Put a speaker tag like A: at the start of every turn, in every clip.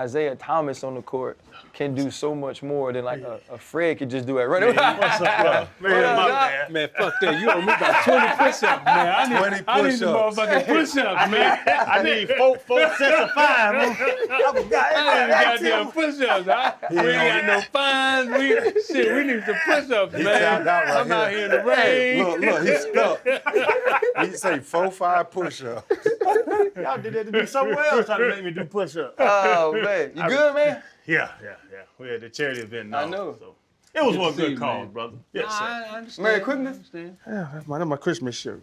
A: Isiah Thomas on the court can do so much more than like a Fred could just do it. Right?
B: What's up, bro?
C: Man, fuck that. You owe me about 20 push-ups, man. I need the motherfucking push-ups, man.
B: I need four sets of five.
C: I need goddamn push-ups. We ain't got no fines. We need some push-ups, man. I'm out here in the rain.
D: Look, he's stuck. He say 4-5 push-ups.
B: Y'all did that to me somewhere else trying to make me do push-ups.
A: Oh, man. You good, man?
B: Yeah. We had the charity event now.
A: I know.
B: So. It was one good cause,
C: man.
B: brother. Yes, sir.
C: I understand.
A: Merry Christmas.
B: Yeah, that's my Christmas shirt.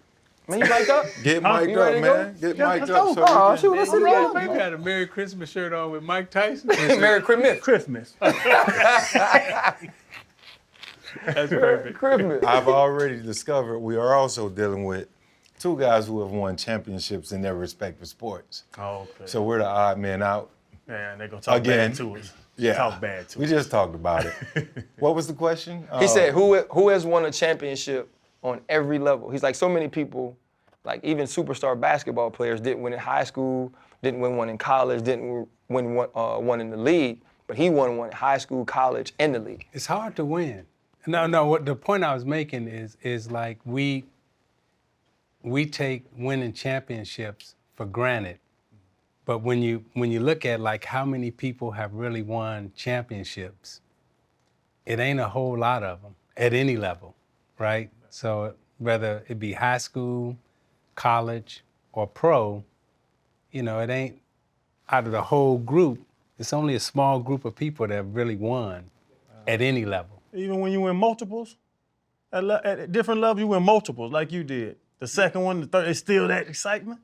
A: Man, you mic'd up?
D: Get mic'd
A: You
D: up,
A: ready to go?
D: man. Get mic'd
B: let's
D: up.
B: go.
A: Oh, shoot, let's see the
C: Right,
A: game.
C: baby got a Merry Christmas shirt on with Mike Tyson.
A: Merry Christmas.
B: Christmas.
C: That's perfect.
A: Christmas.
D: I've already discovered we are also dealing with two guys who have won championships in their respective sports.
B: Oh, okay.
D: So we're the odd men out.
B: Man, they're going to talk
D: Again.
B: bad to us.
D: Yeah.
B: Talk bad to
D: We
B: us.
D: just talked about it. What was the question?
A: He said, who has won a championship on every level? He's like, so many people, like even superstar basketball players didn't win in high school, didn't win one in college, didn't win one in the league, but he won one in high school, college, and the league.
C: It's hard to win. No, what the point I was making is like we take winning championships for granted. But when you look at like how many people have really won championships, it ain't a whole lot of them at any level, right? So whether it be high school, college, or pro, it ain't out of the whole group. It's only a small group of people that have really won at any level.
B: Even when you win multiples, at different levels, you win multiples like you did. The second one, the third, it's still that excitement?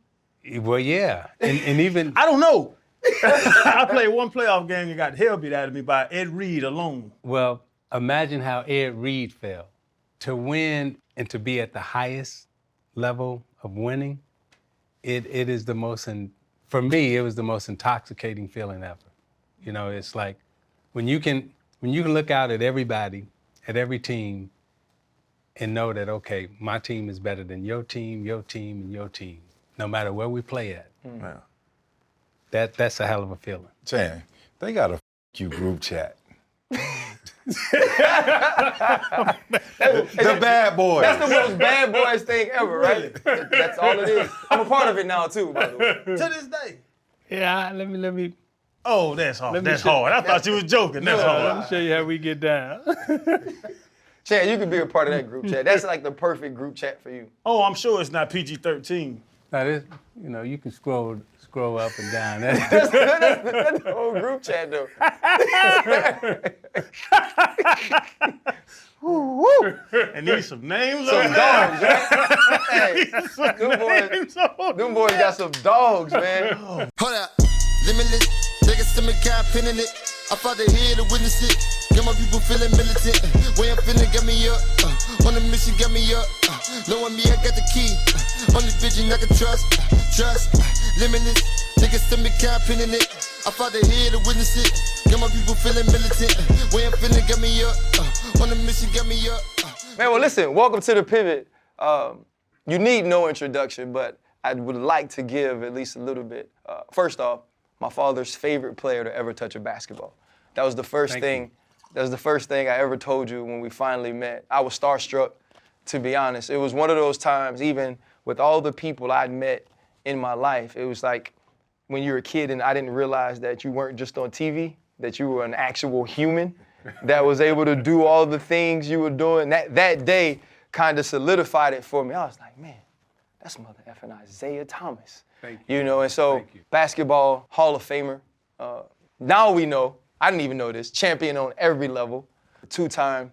C: Well, yeah, and even
B: I don't know. I played one playoff game and got hell beat out of me by Ed Reed alone.
C: well, imagine how Ed Reed felt to win and to be at the highest level of winning. It is the most, for me, it was the most intoxicating feeling ever. It's like when you can look out at everybody, at every team, and know that okay, my team is better than your team, and your team. No matter where we play at.
D: Yeah.
C: That's a hell of a feeling.
D: Chan, they got a you group chat. The bad boys.
A: That's the most bad boys thing ever, right? That's all it is. I'm a part of it now too, by the way.
B: To this day.
C: Yeah, let me
B: Oh, that's hard.
C: Let me
B: That's
C: show-
B: hard. I thought you was joking. That's
C: let me
B: hard.
C: show you how we get down.
A: Chan, you can be a part of that group chat. That's like the perfect group chat for you.
B: Oh, I'm sure it's not PG-13.
C: Now this, you can scroll up and down.
A: That's the whole group chat though.
B: And need some names
A: Some
B: on
A: dogs, right? Hey,
B: names on
A: them boys got some dogs, man.
E: Hold up, limitless. Take a stomach, got a pin in it. I fought the head to witness it. Got my people feeling militant. Way I'm feeling got me up. On the mission got me up. Knowing me, I got the key. Only vision I can trust. Limitless. Take a stomach, got a pin in it. I fought the head to witness it. Got my people feeling militant. Way I'm feeling got me up. On the mission got me up.
A: Man, well, listen, welcome to The Pivot. You need no introduction, but I would like to give at least a little bit. First off, my father's favorite player to ever touch a basketball. That was the first thing. That was the first thing I ever told you when we finally met. I was starstruck, to be honest. It was one of those times, even with all the people I'd met in my life, it was like when you were a kid and I didn't realize that you weren't just on TV, that you were an actual human that was able to do all the things you were doing. That day kind of solidified it for me. I was like, man, that's mother effing Isiah Thomas.
C: Thank
A: You know, and so
C: Thank you.
A: basketball Hall of Famer. Now we know, I didn't even know this, champion on every level, two-time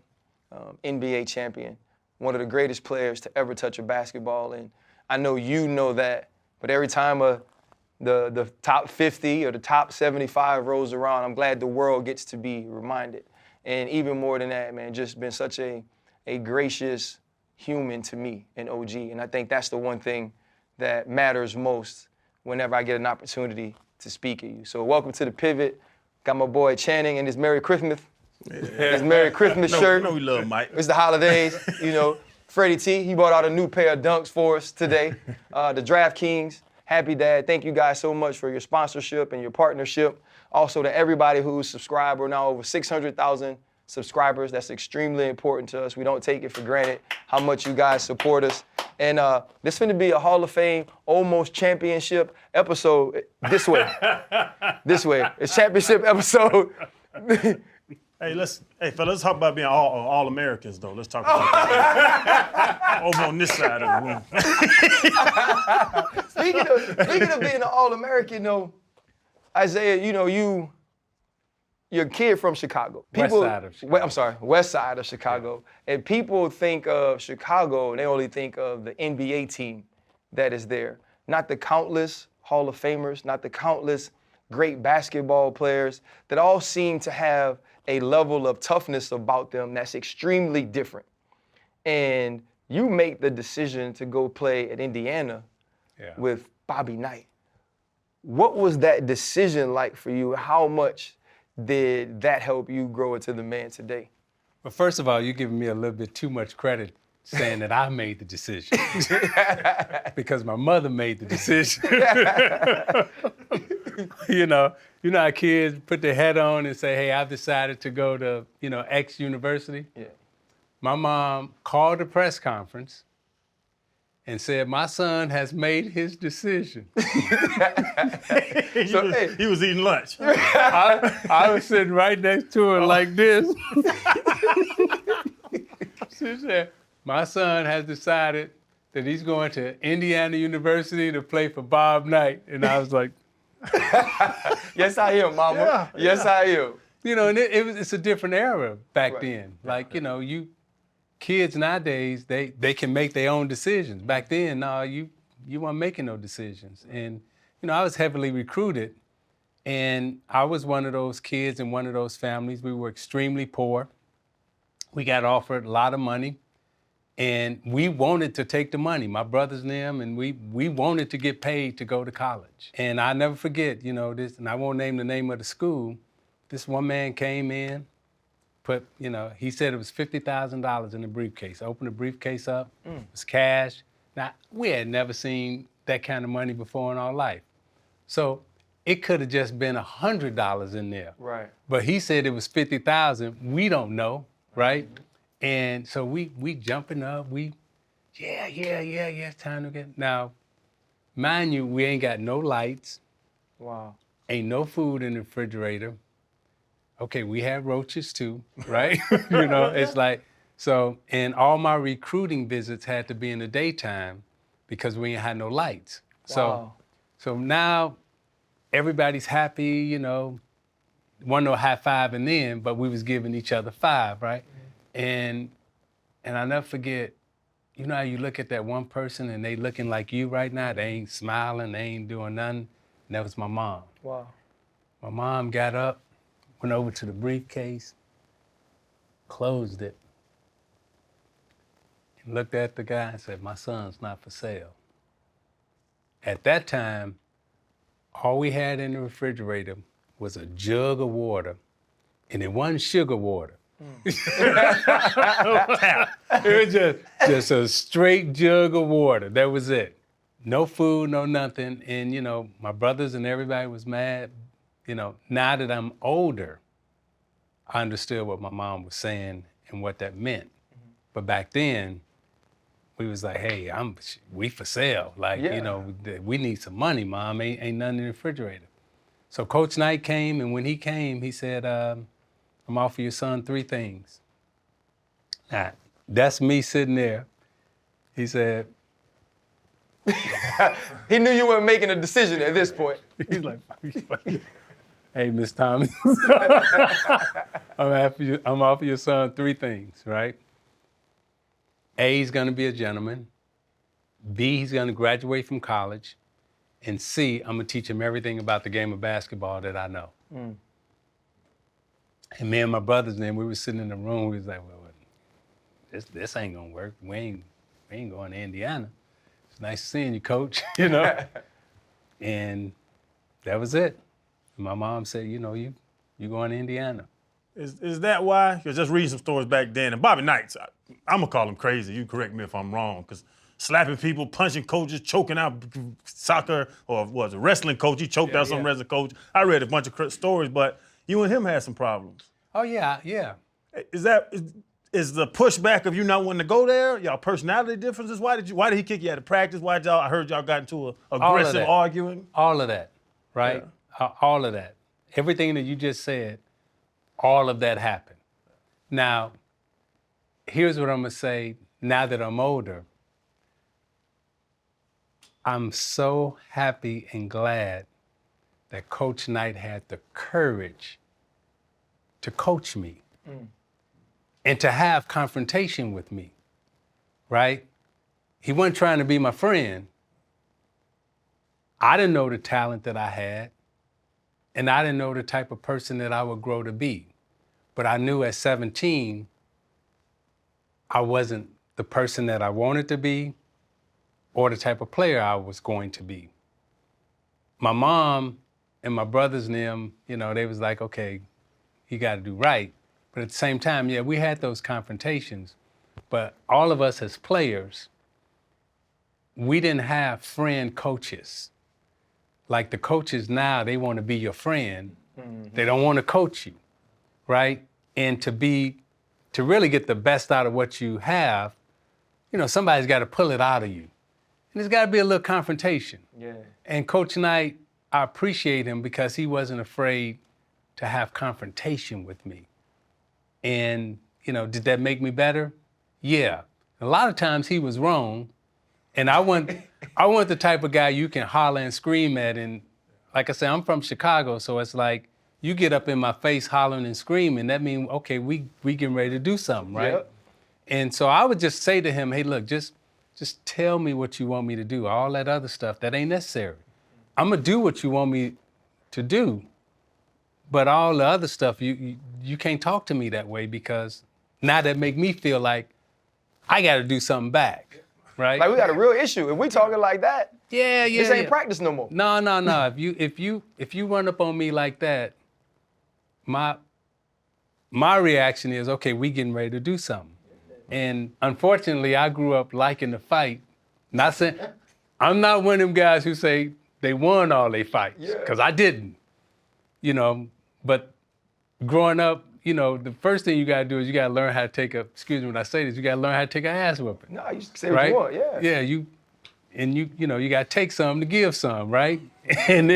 A: NBA champion, one of the greatest players to ever touch a basketball. And I know you know that, but every time the top 50 or the top 75 rolls around, I'm glad the world gets to be reminded. And even more than that, man, just been such a gracious human to me, an OG. And I think that's the one thing that matters most whenever I get an opportunity to speak at you. So welcome to The Pivot. Got my boy Channing in his Merry Christmas, his Merry Christmas shirt.
B: You know we love Mike.
A: It's the holidays, Freddie T, he bought out a new pair of dunks for us today. The DraftKings, Happy Dad, thank you guys so much for your sponsorship and your partnership. Also, to everybody who's subscribed, we're now over 600,000 subscribers. That's extremely important to us. We don't take it for granted how much you guys support us. And this finna be a Hall of Fame, almost championship episode. This way. This way. It's championship episode.
B: Hey, fellas, let's talk about being all Americans though. Let's talk about that. Over on this side of the room.
A: Speaking of being an All-American, though, Isiah, you know, you're a kid from Chicago.
C: West side of Chicago.
A: I'm sorry, west side of Chicago. And people think of Chicago, and they only think of the NBA team that is there. Not the countless Hall of Famers, not the countless great basketball players that all seem to have a level of toughness about them that's extremely different. And you make the decision to go play at Indiana with Bobby Knight. What was that decision like for you? How much did that help you grow into the man today?
C: But first of all, you're giving me a little bit too much credit saying that I made the decision. Because my mother made the decision. You know how kids put their head on and say, hey, I've decided to go to, X university?
A: Yeah.
C: My mom called a press conference and said, my son has made his decision.
B: He was eating lunch.
C: I was sitting right next to her like this. She said, my son has decided that he's going to Indiana University to play for Bob Knight. And I was like,
A: yes, I am, Mama. Yes, I am.
C: And it's a different era back then. Like, kids nowadays, they can make their own decisions. Back then, no, you weren't making no decisions. And, I was heavily recruited. And I was one of those kids in one of those families. We were extremely poor. We got offered a lot of money. And we wanted to take the money, my brothers and them, and we wanted to get paid to go to college. And I never forget, this, and I won't name the name of the school. This one man came in, he said it was $50,000 in the briefcase. I opened the briefcase up, it was cash. Now, we had never seen that kind of money before in our life. So it could have just been $100 in there.
A: Right.
C: But he said it was $50,000. We don't know, right? And so we jumping up, it's time to get. Now, mind you, we ain't got no lights.
A: Wow.
C: Ain't no food in the refrigerator. Okay, we have roaches too, right? It's like, so, and all my recruiting visits had to be in the daytime because we ain't had no lights.
A: Wow.
C: So now everybody's happy, one no high five and then, but we was giving each other five, right? And I'll never forget, how you look at that one person and they looking like you right now, they ain't smiling, they ain't doing nothing. And that was my mom.
A: Wow.
C: My mom got up, went over to the briefcase, closed it, and looked at the guy and said, my son's not for sale. At that time, all we had in the refrigerator was a jug of water, and it wasn't sugar water. It was just a straight jug of water. That was it. No food, no nothing. And, my brothers and everybody was mad. Now that I'm older, I understood what my mom was saying and what that meant. Mm-hmm. But back then, we was like, hey, we for sale. Like, we need some money, Mom. Ain't nothing in the refrigerator. So Coach Knight came, and when he came, he said, I'm offering your son 3 things. Now, that's me sitting there. He said,
A: he knew you weren't making a decision at this point.
C: He's like, hey, Miss Thomas, I'm offering your son 3 things, right? A, he's gonna be a gentleman. B, he's gonna graduate from college. And C, I'm gonna teach him everything about the game of basketball that I know. Mm. And me and my brothers and them, we were sitting in the room, we was like, well, this ain't gonna work. We ain't going to Indiana. It's nice seeing you, Coach, And that was it. And my mom said, you going to Indiana.
B: Is that why? Because just reading some stories back then, and Bobby Knight, I'm gonna call him crazy. You correct me if I'm wrong, because slapping people, punching coaches, choking out soccer, or was a wrestling coach. He choked out some wrestling coach. I read a bunch of stories, but you and him had some problems.
C: Oh, yeah.
B: Is the pushback of you not wanting to go there? Y'all personality differences? Why did he kick you out of practice? I heard y'all got into a aggressive arguing.
C: All of that, right?
B: Yeah.
C: All of that. Everything that you just said, all of that happened. Now, here's what I'm going to say now that I'm older. I'm so happy and glad that Coach Knight had the courage to coach me and to have confrontation with me, right? He wasn't trying to be my friend. I didn't know the talent that I had, and I didn't know the type of person that I would grow to be. But I knew at 17, I wasn't the person that I wanted to be or the type of player I was going to be. My mom and my brothers and them, they was like, okay, you got to do right. But at the same time, yeah, we had those confrontations. But all of us as players, we didn't have friend coaches. Like the coaches now, they want to be your friend. Mm-hmm. They don't want to coach you, right? And to really get the best out of what you have, somebody's got to pull it out of you. And there's got to be a little confrontation.
A: Yeah.
C: And Coach Knight, I appreciate him because he wasn't afraid to have confrontation with me. And, did that make me better? Yeah. A lot of times he was wrong. And I want the type of guy you can holler and scream at. And like I said, I'm from Chicago, so it's like you get up in my face hollering and screaming. That means, okay, we getting ready to do something, right? Yep. And so I would just say to him, hey, look, just tell me what you want me to do. All that other stuff, that ain't necessary. I'm going to do what you want me to do. But all the other stuff, you can't talk to me that way because now that make me feel like I got to do something back, right?
A: Like we got a real issue. If we talking like that, this ain't practice no more.
C: No. If you run up on me like that, my reaction is, okay, we getting ready to do something. And unfortunately, I grew up liking to fight. Not saying, I'm not one of them guys who say they won all their fights, because I didn't, But growing up, the first thing you got to do is you got to learn how to take excuse me when I say this, you got to learn how to take an ass whooping.
A: No, you say what you want, yeah.
C: Yeah, you got to take some to give some, right? And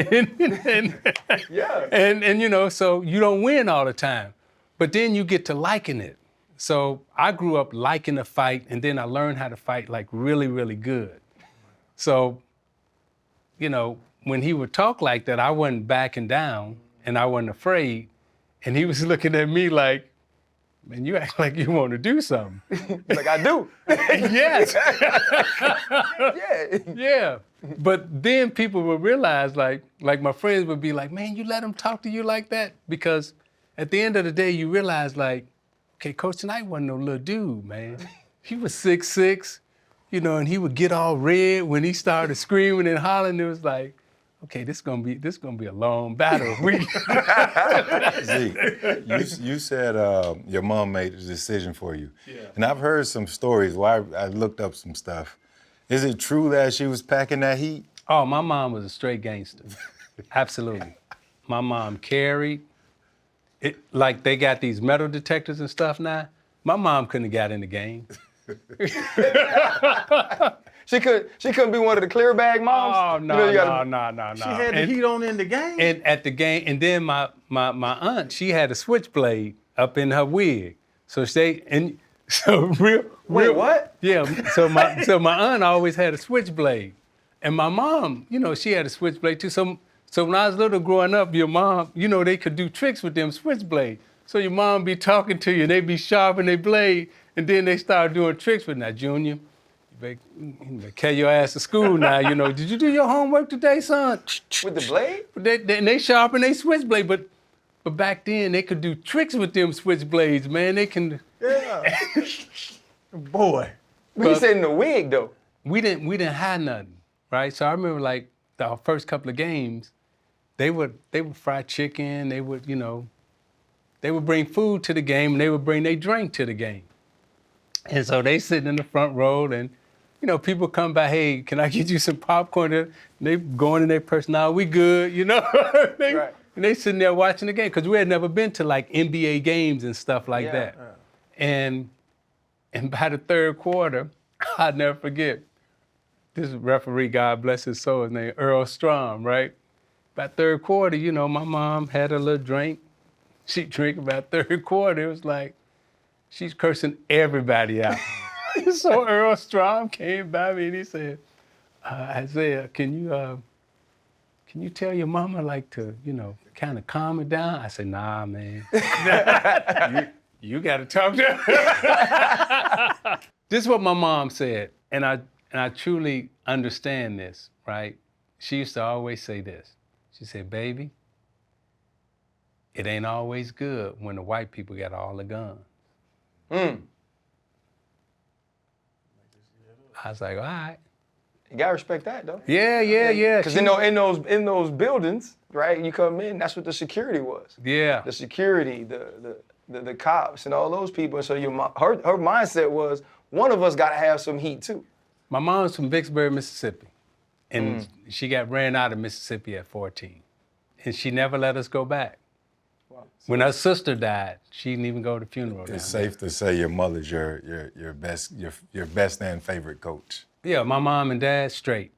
C: so you don't win all the time, but then you get to liking it. So I grew up liking to fight, and then I learned how to fight like really, really good. So, when he would talk like that, I wasn't backing down and I wasn't afraid. And he was looking at me like, man, you act like you want to do something.
A: Like I do.
C: Yes.
A: Yeah.
C: Yeah. But then people would realize, like my friends would be like, man, you let him talk to you like that? Because at the end of the day, you realize like, okay, Coach Knight wasn't no little dude, man. He was 6'6", and he would get all red when he started screaming and hollering. It was like, okay, this gonna be a long battle.
D: Zeke, you said your mom made the decision for you. Yeah. And I've heard some stories where I looked up some stuff. Is it true that she was packing that heat?
C: Oh, my mom was a straight gangster. Absolutely. My mom carried. It, like they got these metal detectors and stuff now. My mom couldn't have got in the game.
A: She couldn't be one of the clear bag moms.
C: Oh no.
B: She had the heat on in the game.
C: And at the game, and then my aunt, she had a switchblade up in her wig.
A: Wait, what?
C: Yeah. So my aunt always had a switchblade, and my mom, she had a switchblade too. So when I was little growing up, your mom, they could do tricks with them switchblades. So your mom be talking to you, and they be sharpening their blade, and then they start doing tricks with that, Junior. You better carry your ass to school now, Did you do your homework today, son?
A: With the blade?
C: They sharpen their switchblade, but back then they could do tricks with them switchblades, man. They can.
B: Yeah. Boy.
A: But you said in the wig though.
C: We didn't have nothing, right? So I remember like the first couple of games, they would fry chicken. They would they would bring food to the game, and they would bring their drink to the game. And so they sitting in the front row, and you know, people come by, hey, can I get you some popcorn? And they going in their purse, nah, we good, you know?
A: Right.
C: And they sitting there watching the game, because we had never been to like NBA games and stuff like
A: Yeah.
C: that. And by the third quarter, I'll never forget, this referee, God bless his soul, his name Earl Strom, right? By third quarter, you know, my mom had a little drink. She drank about third quarter. It was like, she's cursing everybody out. So Earl Strom came by me and he said, Isiah, can you tell your mama like to, you know, kind of calm it down? I said, nah, man. you got to talk to her. This is what my mom said, and I truly understand this, right? She used to always say this. She said, baby, it ain't always good when the white people got all the guns. I was like, all right.
A: You gotta respect that though.
C: Yeah.
A: Because in those buildings, right? You come in, that's what the security was.
C: Yeah.
A: The security, the cops, and all those people. And so her mindset was, one of us gotta have some heat too.
C: My mom's from Vicksburg, Mississippi, and she got ran out of Mississippi at 14, and she never let us go back.
A: Wow.
C: When her sister died, she didn't even go to the funeral.
D: It's safe to say your mother's your best and favorite coach.
C: Yeah, my mom and dad, straight.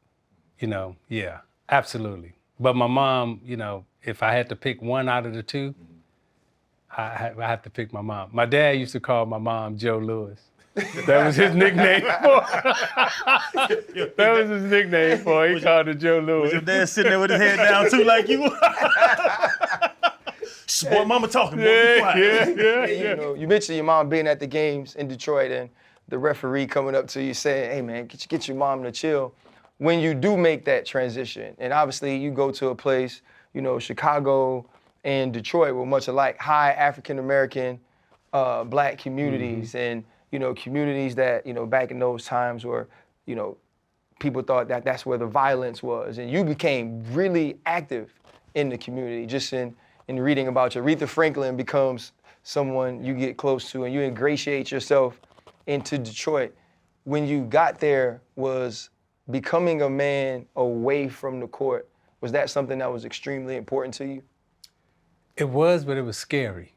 C: You know, yeah, absolutely. But my mom, you know, if I had to pick one out of the two, I have to pick my mom. My dad used to call my mom Joe Louis. That was his nickname for her. That was his nickname for her. He called her Joe Louis.
B: Your dad sitting there with his head down too, like you. Boy, mama talking. Boy, be quiet.
C: Yeah.
A: You know, you mentioned your mom being at the games in Detroit and the referee coming up to you saying, hey man, get your mom to chill. When you do make that transition, and obviously you go to a place, you know, Chicago and Detroit were much alike, high African-American black communities, and, you know, communities that, you know, back in those times were, you know, people thought that that's where the violence was. And you became really active in the community. Just in reading about you, Aretha Franklin becomes someone you get close to, and you ingratiate yourself into Detroit. When you got there, was becoming a man away from the court, was that something that was extremely important to you?
C: It was, but it was scary.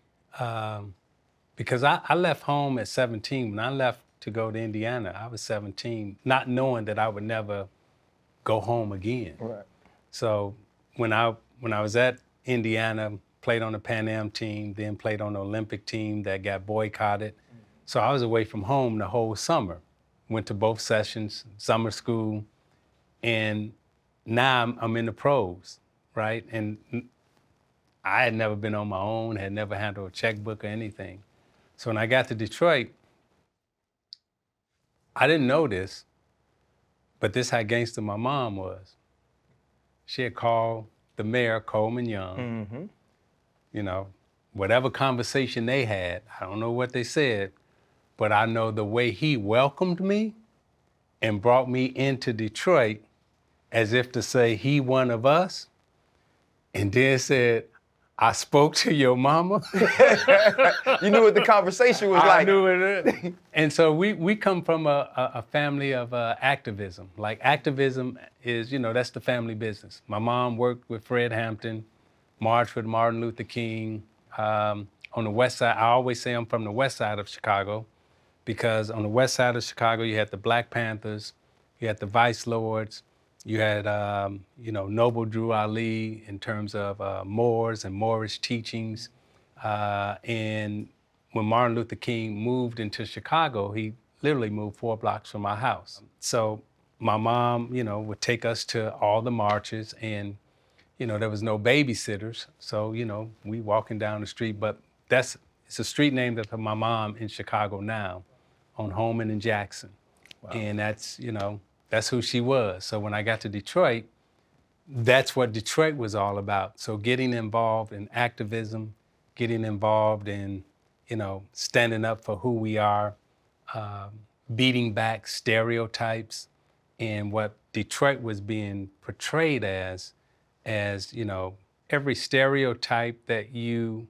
C: Because I left home at 17. When I left to go to Indiana, I was 17, not knowing that I would never go home again.
A: Right.
C: So when I was at Indiana, played on the Pan Am team, then played on the Olympic team that got boycotted. So I was away from home the whole summer. Went to both sessions, summer school, and now I'm in the pros, right? And I had never been on my own, had never handled a checkbook or anything. So when I got to Detroit, I didn't know this, but this how gangster my mom was. She had called the mayor, Coleman Young. You know, whatever conversation they had, I don't know what they said, but I know the way he welcomed me and brought me into Detroit as if to say he one of us, and then said, I spoke to your mama.
A: You knew what the conversation was like.
C: I knew it. And so we come from a family of activism. Like activism is, you know, that's the family business. My mom worked with Fred Hampton, marched with Martin Luther King. On the west side, I always say I'm from the west side of Chicago, because on the west side of Chicago, you had the Black Panthers, you had the Vice Lords, you had, you know, Noble Drew Ali in terms of Moors and Moorish teachings. And when Martin Luther King moved into Chicago, he literally moved 4 blocks from my house. So my mom, you know, would take us to all the marches, and, you know, there was no babysitters. So, you know, we walking down the street, but it's a street named after my mom in Chicago now, on Holman and Jackson. Wow. And that's, you know, that's who she was. So when I got to Detroit, that's what Detroit was all about. So getting involved in activism, getting involved in, you know, standing up for who we are, beating back stereotypes, and what Detroit was being portrayed as, you know, every stereotype that you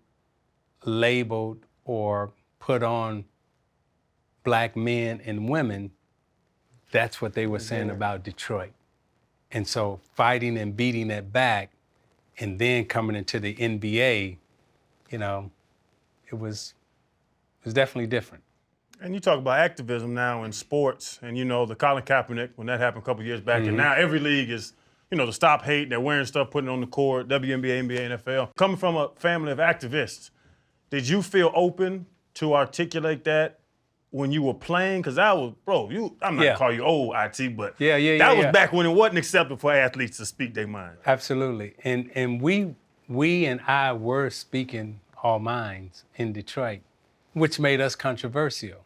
C: labeled or put on Black men and women, that's what they were saying about Detroit. And so fighting and beating it back and then coming into the NBA, you know, it was definitely different.
B: And you talk about activism now in sports, and you know the Colin Kaepernick when that happened a couple years back, and now every league is, you know, to stop hate. They're wearing stuff, putting it on the court. WNBA, NBA, NFL. Coming from a family of activists, did you feel open to articulate that when you were playing? Because that was, bro, I'm not gonna call you old, IT, but that was back when it wasn't acceptable for athletes to speak their mind.
C: Absolutely. And we and I were speaking our minds in Detroit, which made us controversial.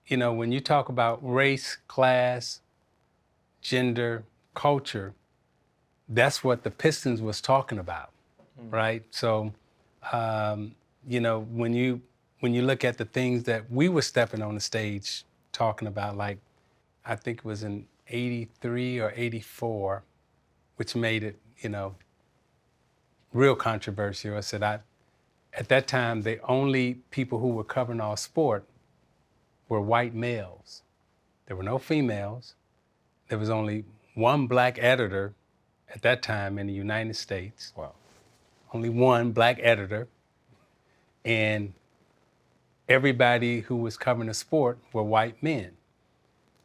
C: You know, when you talk about race, class, gender, culture, that's what the Pistons was talking about, right? So, you know, when you look at the things that we were stepping on the stage talking about, like I think it was in 83 or 84, which made it, you know, real controversial. I said, at that time, the only people who were covering our sport were white males. There were no females. There was only one black editor at that time in the United States.
D: Wow.
C: Only one black editor. And everybody who was covering the sport were white men.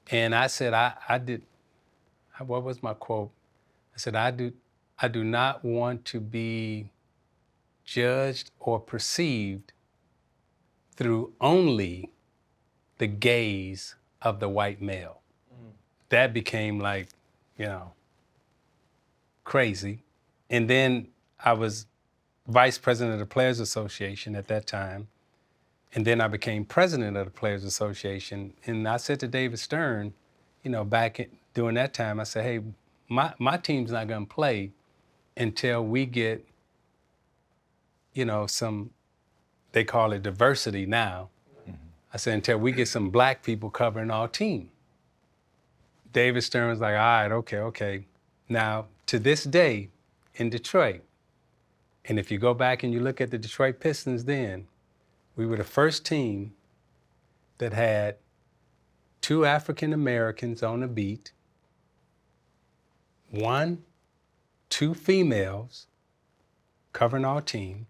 C: And I said, what was my quote? I said, I do not want to be judged or perceived through only the gaze of the white male. That became like, you know, crazy. And then I was vice president of the Players Association at that time. And then I became president of the Players Association. And I said to David Stern, you know, during that time, I said, hey, my team's not gonna play until we get, you know, they call it diversity now. I said, until we get some black people covering our team. David Stern was like, all right, okay. Now, to this day in Detroit, and if you go back and you look at the Detroit Pistons then, we were the first team that had 2 African Americans on the beat, 2 females covering our team,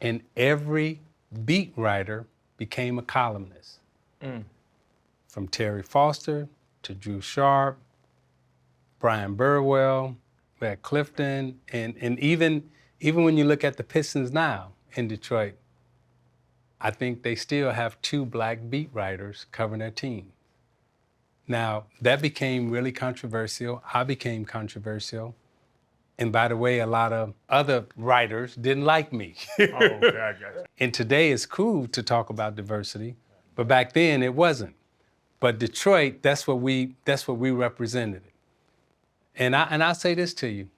C: and every beat writer became a columnist. From Terry Foster to Drew Sharp, Brian Burwell, we had Clifton, and even when you look at the Pistons now in Detroit, I think they still have 2 black beat writers covering their team. Now, that became really controversial. I became controversial. And by the way, a lot of other writers didn't like me.
B: Okay, I got you.
C: And today it's cool to talk about diversity, but back then it wasn't. But Detroit, that's what we represented. And I'll say this to you.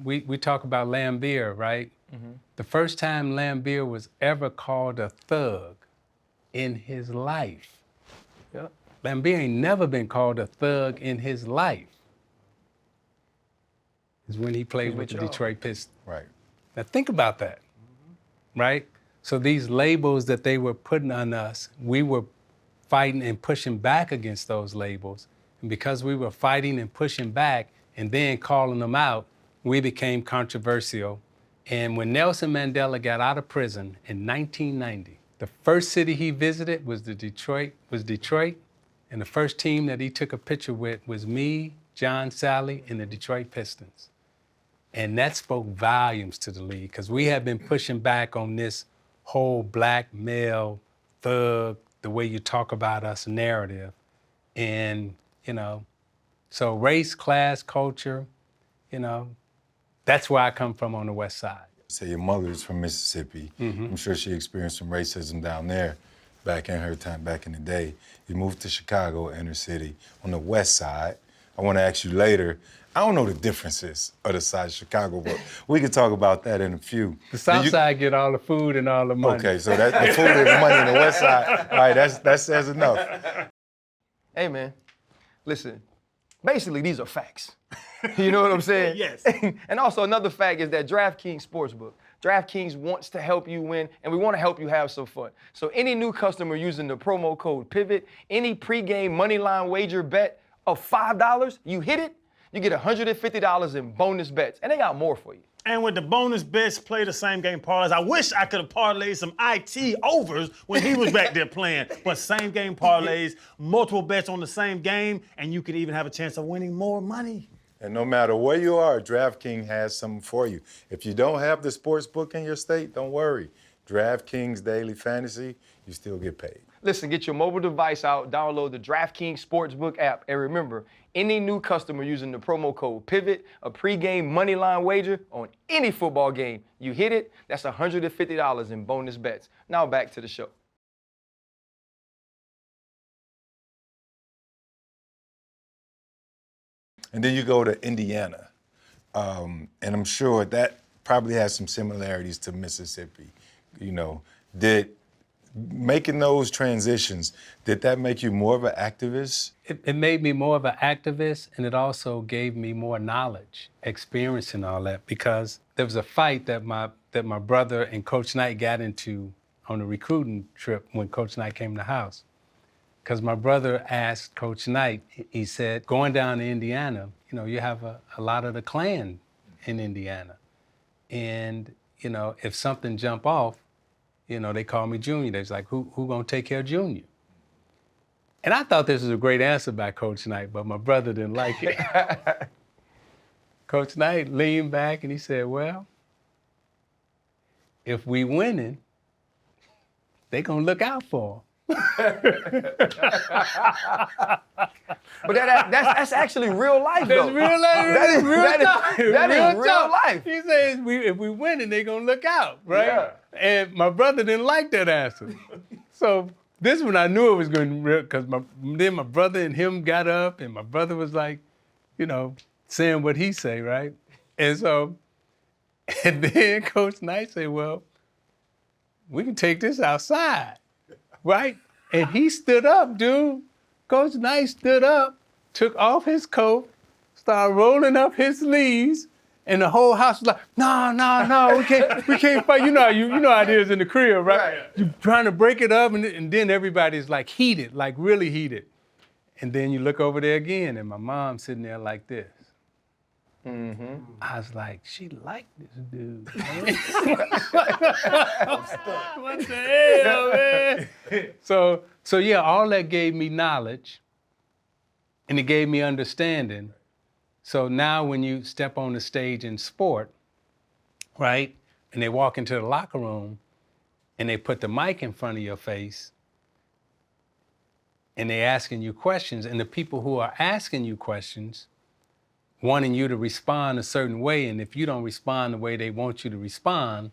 C: We talk about Lambeer, right? The first time Lambeer was ever called a thug in his life.
A: Yep.
C: Lambeer ain't never been called a thug in his life. Is when he played with the Detroit Pistons.
D: Right.
C: Now think about that, right? So these labels that they were putting on us, we were fighting and pushing back against those labels. And because we were fighting and pushing back and then calling them out, we became controversial. And when Nelson Mandela got out of prison in 1990, the first city he visited was Detroit, and the first team that he took a picture with was me, John Sally, and the Detroit Pistons. And that spoke volumes to the league, because we had been pushing back on this whole black male thug, the way you talk about us narrative. And, you know, so race, class, culture, you know, that's where I come from on the West Side.
D: Say your mother is from Mississippi. I'm sure she experienced some racism down there back in her time, back in the day. You moved to Chicago, inner city, on the West Side. I want to ask you later, I don't know the differences of the side of Chicago, but we can talk about that in a few.
C: The South Side get all the food and all the money.
D: Okay, so that's the food and the money on the West Side. All right, that says enough.
A: Hey, man, listen, basically these are facts. You know what I'm saying?
B: Yes.
A: And also another fact is that DraftKings Sportsbook. DraftKings wants to help you win, and we want to help you have some fun. So any new customer using the promo code PIVOT, any pregame moneyline wager bet, of $5, you hit it, you get $150 in bonus bets. And they got more for you.
B: And with the bonus bets, play the same game parlays. I wish I could have parlayed some IT overs when he was back there playing. But same game parlays, multiple bets on the same game, and you could even have a chance of winning more money.
D: And no matter where you are, DraftKings has something for you. If you don't have the sports book in your state, don't worry. DraftKings Daily Fantasy, you still get paid.
A: Listen, get your mobile device out, download the DraftKings Sportsbook app, and remember, any new customer using the promo code PIVOT, a pregame moneyline wager on any football game, you hit it, that's $150 in bonus bets. Now back to the show.
D: And then you go to Indiana. And I'm sure that probably has some similarities to Mississippi. You know, making those transitions, did that make you more of an activist?
C: It made me more of an activist, and it also gave me more knowledge, experience and all that, because there was a fight that my brother and Coach Knight got into on a recruiting trip when Coach Knight came to the house. Because my brother asked Coach Knight, he said, going down to Indiana, you know, you have a lot of the Klan in Indiana. And, you know, if something jump off, you know, they call me Junior. They was like, who gonna take care of Junior? And I thought this was a great answer by Coach Knight, but my brother didn't like it. Coach Knight leaned back and he said, well, if we winning, they gonna look out for him.
A: But that's actually real life, though.
C: That's real life.
A: That is real life.
C: He says, if we winning, they gonna look out, right?
A: Yeah.
C: And my brother didn't like that answer. So this one I knew it was going to be real, because then my brother and him got up, and my brother was like, you know, saying what he say, right? And then Coach Knight said, well, we can take this outside, right? And he stood up, dude. Coach Knight stood up, took off his coat, started rolling up his sleeves, and the whole house was like, no, we can't fight. You know how it is in the crib, right? You trying to break it up, and then everybody's like heated, like really heated. And then you look over there again, and my mom's sitting there like this. Mm-hmm. I was like, she liked this dude, man. What the hell, man? So yeah, all that gave me knowledge, and it gave me understanding. So now when you step on the stage in sport, right, and they walk into the locker room, and they put the mic in front of your face, and they asking you questions, and the people who are asking you questions wanting you to respond a certain way, and if you don't respond the way they want you to respond,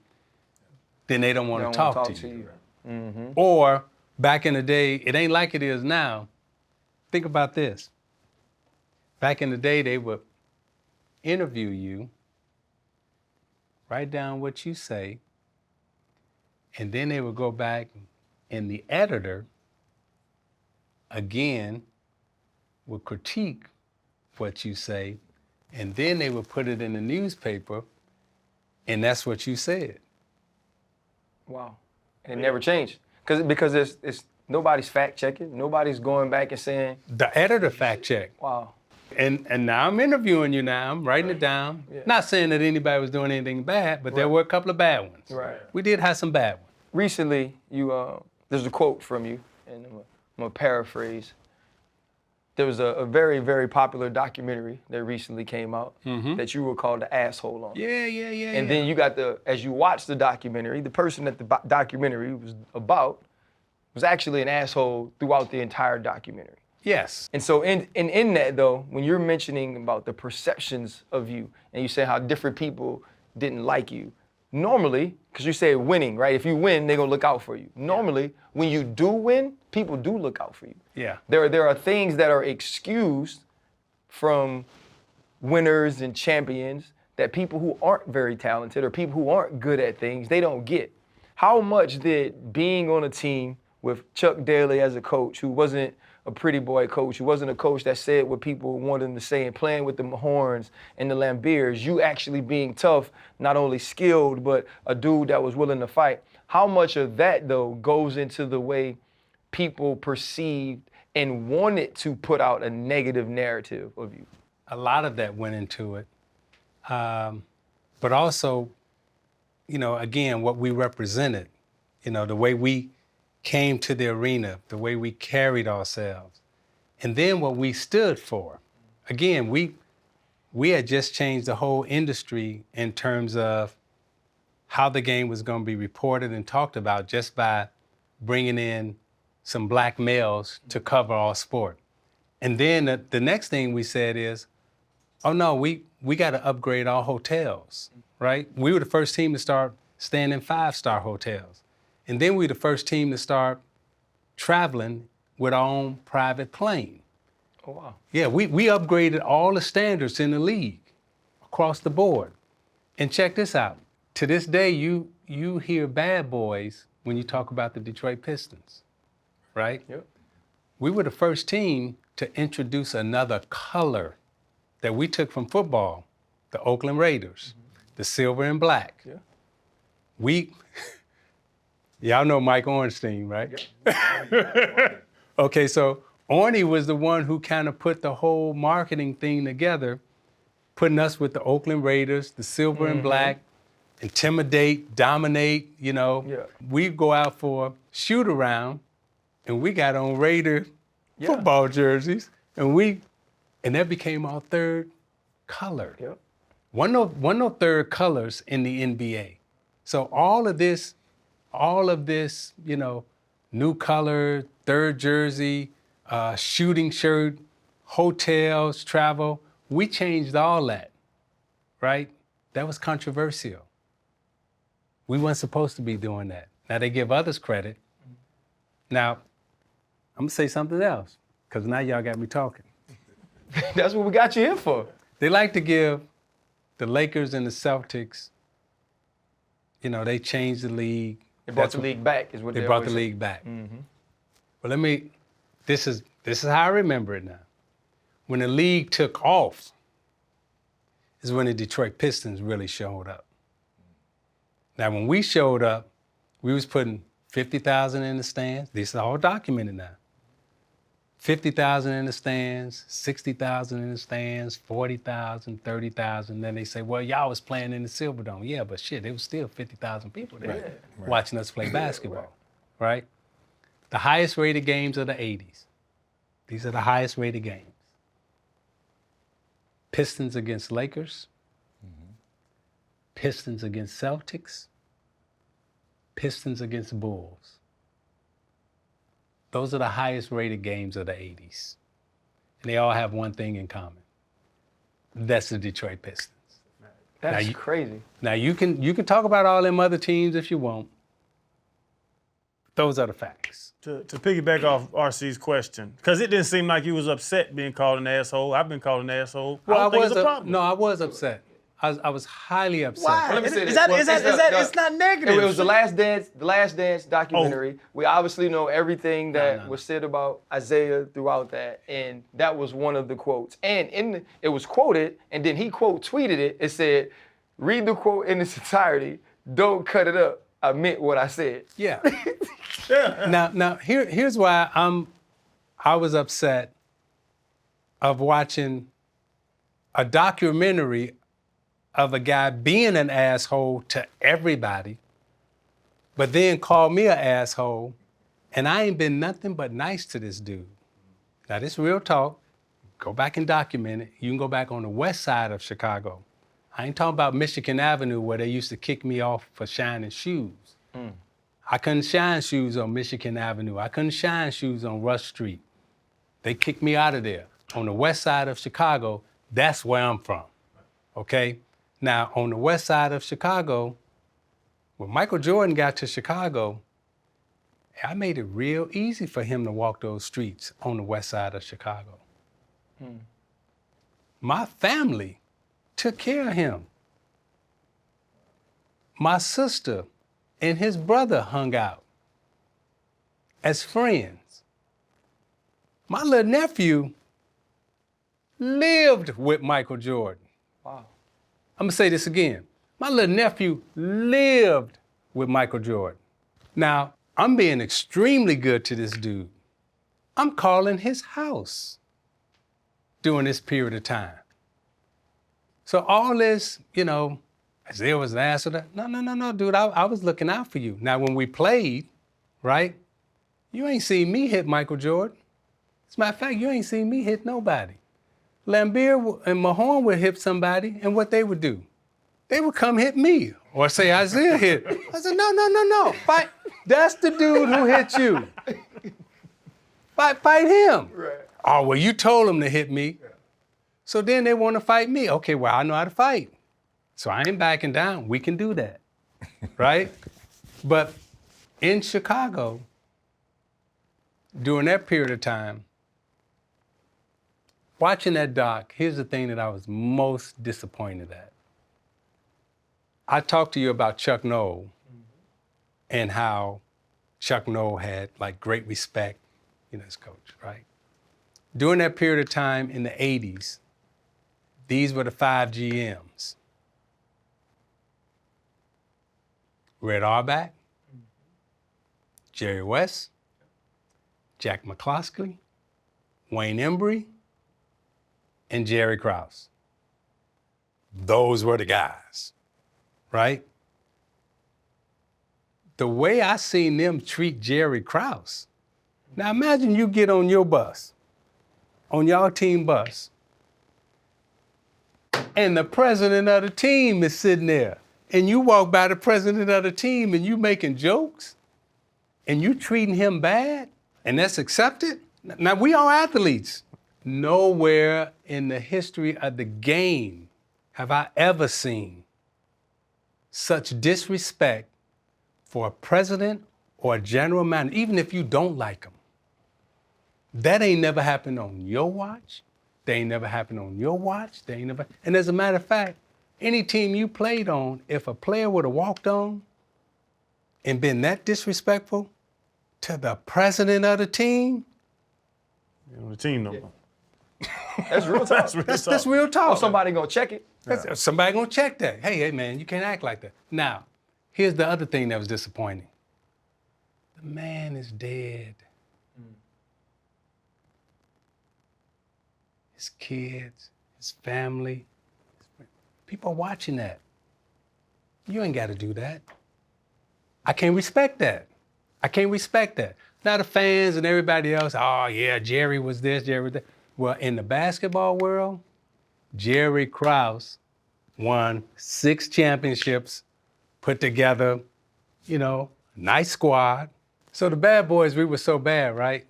C: then they don't want to talk to you. Mm-hmm. Or back in the day, it ain't like it is now. Think about this. Back in the day, they would interview you, write down what you say, and then they would go back, and the editor, again, would critique what you say, and then they would put it in the newspaper, and that's what you said.
A: Wow. And it never changed. Because it's nobody's fact checking, nobody's going back and saying.
C: The editor fact checked.
A: Wow.
C: And now I'm interviewing you now, I'm writing it down. Yeah. Not saying that anybody was doing anything bad, but there were a couple of bad ones.
A: Right.
C: We did have some bad ones.
A: Recently, there's a quote from you, and I'm gonna paraphrase. There was a very, very popular documentary that recently came out that you were called the asshole on.
C: Yeah.
A: And then you got as you watch the documentary, the person that the documentary was about was actually an asshole throughout the entire documentary.
C: Yes.
A: And so in that, though, when you're mentioning about the perceptions of you, and you say how different people didn't like you, normally, because you say winning, right? If you win, they're gonna look out for you. Normally, when you do win, people do look out for you.
C: Yeah.
A: There are things that are excused from winners and champions that people who aren't very talented or people who aren't good at things, they don't get. How much did being on a team with Chuck Daly as a coach, who wasn't a pretty boy coach, who wasn't a coach that said what people wanted him to say, and playing with the Horns and the Lambeers, you actually being tough, not only skilled, but a dude that was willing to fight. How much of that, though, goes into the way people perceived and wanted to put out a negative narrative of you?
C: A lot of that went into it. But also, again, what we represented, the way we came to the arena, the way we carried ourselves, and then what we stood for. Again, we had just changed the whole industry in terms of how the game was going to be reported and talked about just by bringing in some black males to cover our sport. And then the next thing we said is, oh no, we got to upgrade our hotels, right? We were the first team to start staying in 5-star hotels. And then we were the first team to start traveling with our own private plane.
A: Oh, wow.
C: Yeah, we upgraded all the standards in the league across the board. And check this out. To this day, you hear bad boys when you talk about the Detroit Pistons, right?
A: Yep.
C: We were the first team to introduce another color that we took from football, the Oakland Raiders, the silver and black.
A: Yeah.
C: Y'all know Mike Ornstein, right? Yeah. Okay, so Orny was the one who kind of put the whole marketing thing together, putting us with the Oakland Raiders, the silver and black, intimidate, dominate, Yeah. We go out for shoot around, and we got on Raider football jerseys, and that became our third color.
A: Yep.
C: One no third colors in the NBA. So all of this, new color, third jersey, shooting shirt, hotels, travel, we changed all that, right? That was controversial. We weren't supposed to be doing that. Now they give others credit. Now, I'm gonna say something else, because now y'all got me talking.
A: That's what we got you here for.
C: They like to give the Lakers and the Celtics, they changed the league.
A: They brought the league back, is what
C: they
A: they
C: brought
A: always
C: the
A: say.
C: league back. But this is how I remember it now. When the league took off is when the Detroit Pistons really showed up. Now, when we showed up, we was putting 50,000 in the stands. This is all documented now. 50,000 in the stands, 60,000 in the stands, 40,000, 30,000. Then they say, well, y'all was playing in the Silverdome. Yeah, but shit, there was still 50,000 people there watching us play basketball, right? The highest rated games of the 80s. These are the highest rated games. Pistons against Lakers, Pistons against Celtics, Pistons against Bulls. Those are the highest rated games of the 80s. And they all have one thing in common. That's the Detroit Pistons.
A: That's crazy.
C: Now you can talk about all them other teams if you want. Those are the facts.
B: To piggyback off RC's question, because it didn't seem like you was upset being called an asshole. I've been called an asshole.
C: Well,
B: I don't think it's a problem.
C: No, I was upset. I was highly upset.
B: Why?
A: Let me say
B: Is
A: this.
B: that,
A: Well,
B: it's not negative.
A: It was the Last Dance documentary. We obviously know everything that was said about Isiah throughout that, and that was one of the quotes. And it was quoted, and then he quote tweeted it. It said, "Read the quote in its entirety. Don't cut it up. I meant what I said."
C: Yeah. Now here's why I was upset of watching a documentary of a guy being an asshole to everybody, but then call me an asshole, and I ain't been nothing but nice to this dude. Now this real talk, go back and document it. You can go back on the west side of Chicago. I ain't talking about Michigan Avenue where they used to kick me off for shining shoes. I couldn't shine shoes on Michigan Avenue. I couldn't shine shoes on Rush Street. They kicked me out of there. On the west side of Chicago, that's where I'm from, okay? Now, on the west side of Chicago, when Michael Jordan got to Chicago, I made it real easy for him to walk those streets on the west side of Chicago. My family took care of him. My sister and his brother hung out as friends. My little nephew lived with Michael Jordan.
A: Wow.
C: I'm gonna say this again. My little nephew lived with Michael Jordan. Now, I'm being extremely good to this dude. I'm calling his house during this period of time. So all this, Isiah was an answer to that. No, dude, I was looking out for you. Now, when we played, right, you ain't seen me hit Michael Jordan. As a matter of fact, you ain't seen me hit nobody. Lambeer and Mahorn would hit somebody, and what they would do? They would come hit me or say Isiah hit. I said, no. Fight. That's the dude who hit you. Fight him.
A: Right.
C: Oh, well, you told him to hit me. Yeah. So then they want to fight me. Okay, well, I know how to fight. So I ain't backing down. We can do that, right? But in Chicago, during that period of time, watching that doc, here's the thing that I was most disappointed at. I talked to you about Chuck Noll and how Chuck Noll had great respect, as coach, right? During that period of time in the 80s, these were the 5 GMs. Red Auerbach, Jerry West, Jack McCloskey, Wayne Embry, and Jerry Krause. Those were the guys, right? The way I seen them treat Jerry Krause. Now imagine you get on your bus, on y'all team bus, and the president of the team is sitting there, and you walk by the president of the team and you making jokes, and you treating him bad, and that's accepted? Now we are athletes. Nowhere in the history of the game have I ever seen such disrespect for a president or a general manager, even if you don't like him. That ain't never happened on your watch. They ain't never happened on your watch. And as a matter of fact, any team you played on, if a player would have walked on and been that disrespectful to the president of the team,
B: The team number.
A: That's real talk.
C: that's real talk.
A: Oh, somebody gonna check it.
C: Somebody gonna check that. Hey, man, you can't act like that. Now, here's the other thing that was disappointing. The man is dead. His kids, his family, people are watching that. You ain't gotta do that. I can't respect that. Now the fans and everybody else, oh yeah, Jerry was this, Jerry was that. Well, in the basketball world, Jerry Krause won 6 championships, put together, nice squad. So the bad boys, we were so bad, right?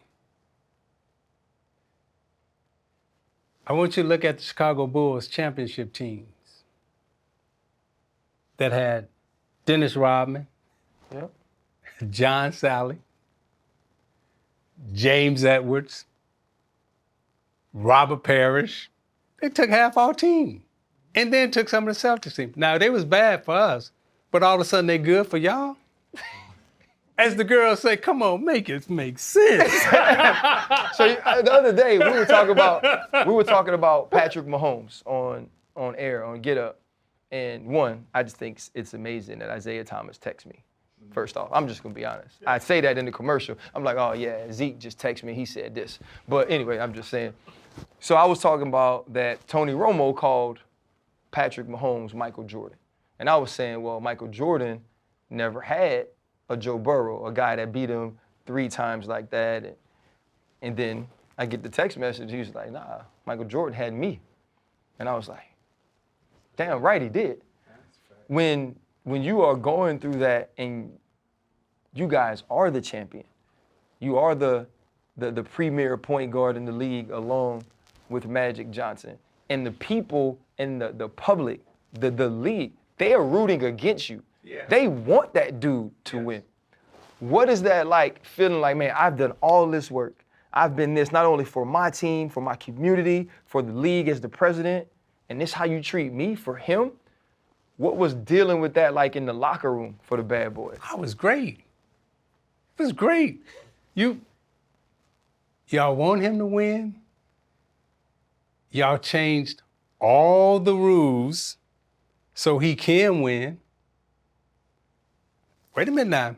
C: I want you to look at the Chicago Bulls championship teams that had Dennis Rodman,
A: Yep.
C: John Sally, James Edwards, Robert Parrish. They took half our team and then took some of the Celtics team. Now, they was bad for us, but all of a sudden they good for y'all? As the girls say, come on, make it make sense.
A: So the other day we were talking about Patrick Mahomes on air on Get Up, and one, I just think it's amazing that Isiah Thomas texts me. First off, I'm just gonna be honest. I say that in the commercial. I'm like, oh yeah, Zeke just texted me. He said this. But anyway, I'm just saying. So I was talking about that Tony Romo called Patrick Mahomes Michael Jordan, and I was saying, well, Michael Jordan never had a Joe Burrow, a guy that beat him 3 times like that. And then I get the text message. He was like, nah, Michael Jordan had me. And I was like, damn right he did. When you are going through that and you guys are the champion, you are the premier point guard in the league along with Magic Johnson. And the people and the public, the league, they are rooting against you. Yeah. They want that dude to win. What is that like, feeling like, man, I've done all this work. I've been this not only for my team, for my community, for the league as the president, and this how you treat me for him? What was dealing with that like in the locker room for the bad boys?
C: It was great. It was great. Y'all want him to win? Y'all changed all the rules so he can win. Wait a minute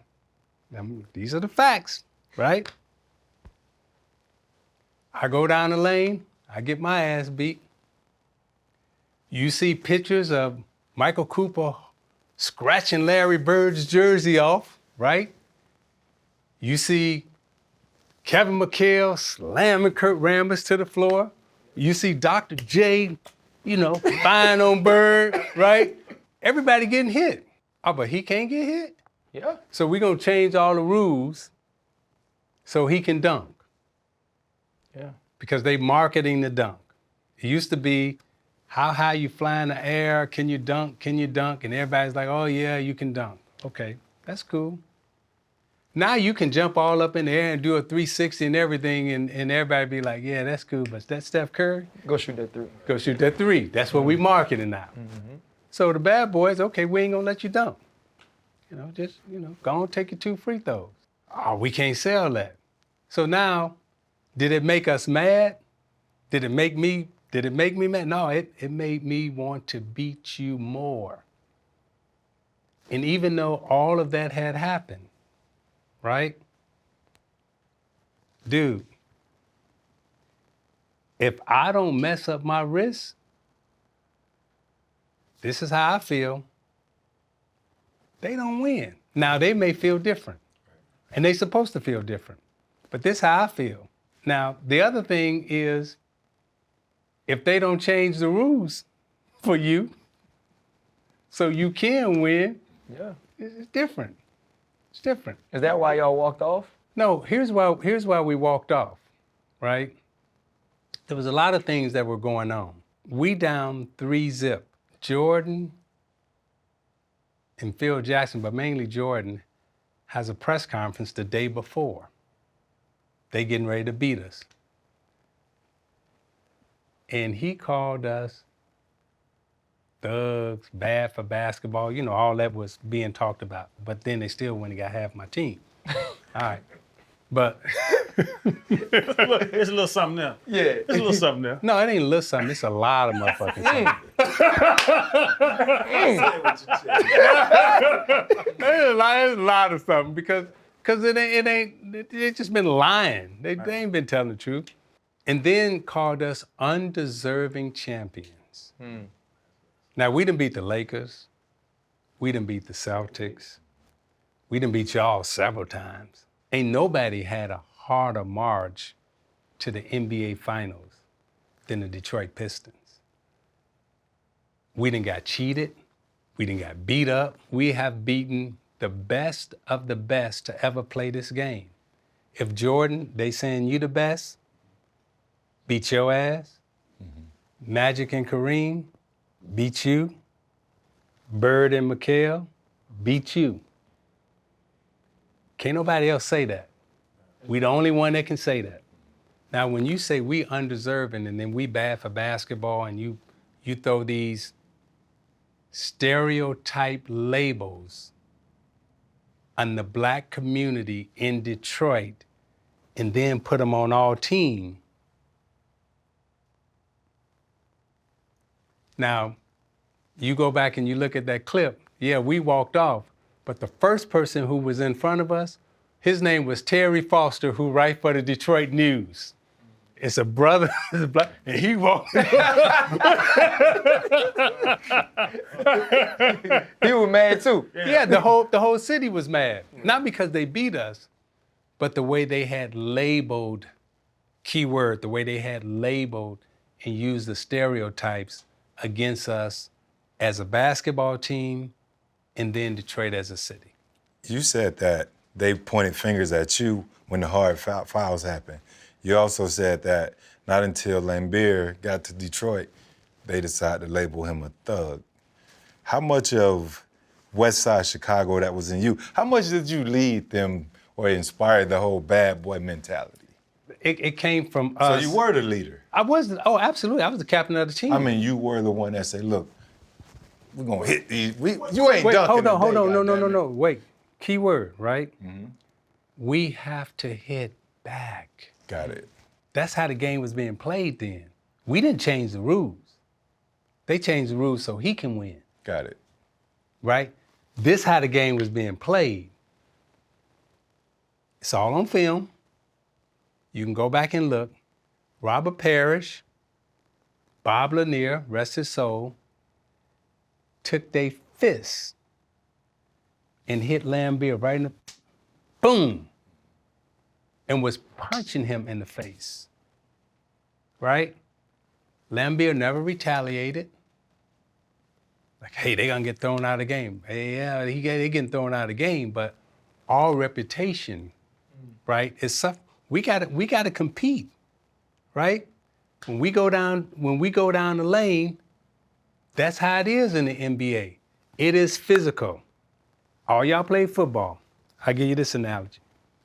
C: now. These are the facts, right? I go down the lane, I get my ass beat. You see pictures of Michael Cooper scratching Larry Bird's jersey off, right? You see Kevin McHale slamming Kurt Rambis to the floor. You see Dr. J, fine on Bird, right? Everybody getting hit. Oh, but he can't get hit?
A: Yeah.
C: So we're going to change all the rules so he can dunk.
A: Yeah.
C: Because they marketing the dunk. It used to be, how high you fly in the air, can you dunk, can you dunk? And everybody's like, oh yeah, you can dunk. Okay, that's cool. Now you can jump all up in the air and do a 360 and everything, and everybody be like, yeah, that's cool, but that's Steph Curry?
A: Go shoot that three.
C: Go shoot that three. That's what we marketing now. Mm-hmm. So the bad boys, okay, we ain't gonna let you dunk. Go on, take your 2 free throws. Oh, we can't sell that. So now, did it make us mad? Did it make me mad? No, it made me want to beat you more. And even though all of that had happened, right? Dude, if I don't mess up my wrist, this is how I feel. They don't win. Now, they may feel different, and they're supposed to feel different, but this is how I feel. Now, the other thing is, if they don't change the rules for you so you can win,
A: Yeah.
C: it's different. It's different.
A: Is that why y'all walked off?
C: No, here's why we walked off, right? There was a lot of things that were going on. We down 3-0. Jordan and Phil Jackson, but mainly Jordan, has a press conference the day before. They getting ready to beat us. And he called us thugs, bad for basketball, all that was being talked about. But then they still went and got half my team. All right. But
B: Look, it's a little something there.
A: Yeah.
B: It's a little something there.
C: no, it ain't a little something. It's a lot of motherfucking something. It's a lot of something because they just been lying. They ain't been telling the truth. And then called us undeserving champions. Now, we done beat the Lakers. We done beat the Celtics. We done beat y'all several times. Ain't nobody had a harder march to the NBA Finals than the Detroit Pistons. We done got cheated. We done got beat up. We have beaten the best of the best to ever play this game. If Jordan, they saying you the best, beat your ass. Mm-hmm. Magic and Kareem, beat you. Bird and McHale, beat you. Can't nobody else say that. We the only one that can say that. Now, when you say we undeserving and then we bad for basketball and you throw these stereotype labels on the black community in Detroit and then put them on all team. Now, you go back and you look at that clip, yeah, we walked off, but the first person who was in front of us, his name was Terry Foster, who writes for the Detroit News. It's a brother, and he walked.
A: He was mad too.
C: Yeah, the whole city was mad. Not because they beat us, but the way they had labeled, keyword, the way they had labeled and used the stereotypes against us as a basketball team and then Detroit as a city.
D: You said that they pointed fingers at you when the hard fouls happened. You also said that not until Lambeer got to Detroit, they decided to label him a thug. How much of West Side Chicago that was in you? How much did you lead them or inspire the whole bad boy mentality?
C: It came from us.
D: So you were the leader.
C: I was, oh, absolutely. I was the captain of the team.
D: I mean, you were the one that said, look, we're going to hit these. You ain't
C: Wait,
D: dunking
C: hold on.
D: today,
C: No. Wait. Key word, right?
D: Mm-hmm.
C: We have to hit back.
D: Got it.
C: That's how the game was being played then. We didn't change the rules. They changed the rules so he can win,
D: Got it.
C: right? This how the game was being played. It's all on film. You can go back and look. Robert Parrish, Bob Lanier, rest his soul, took their fists and hit Lambeer right in the, boom, and was punching him in the face, right? Lambeer never retaliated. Like, hey, they gonna get thrown out of the game. Hey, yeah, they getting thrown out of the game, but our reputation, right, is something we gotta compete, right? When we go down the lane, that's how it is in the NBA. It is physical. All y'all play football. I'll give you this analogy.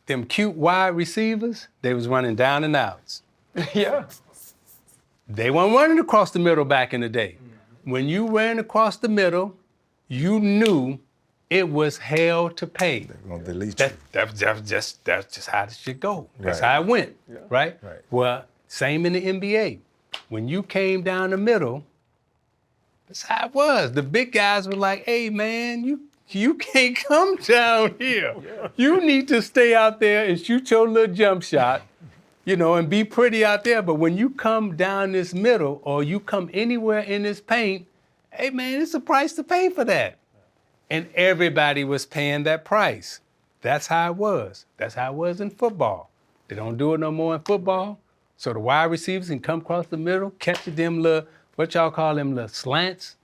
C: Them cute wide receivers, they was running down and outs.
A: Yeah.
C: They weren't running across the middle back in the day. When you ran across the middle, you knew it was hell to pay.
D: They're gonna delete you.
C: That's just how this shit go. That's
D: Right.
C: how it went, right?
D: Right.
C: Well, same in the NBA. When you came down the middle, that's how it was. The big guys were like, hey man, you can't come down here. You need to stay out there and shoot your little jump shot, and be pretty out there. But when you come down this middle or you come anywhere in this paint, hey man, it's a price to pay for that. And everybody was paying that price. That's how it was. That's how it was in football. They don't do it no more in football. So the wide receivers can come across the middle, catch them little, what y'all call them, little slants.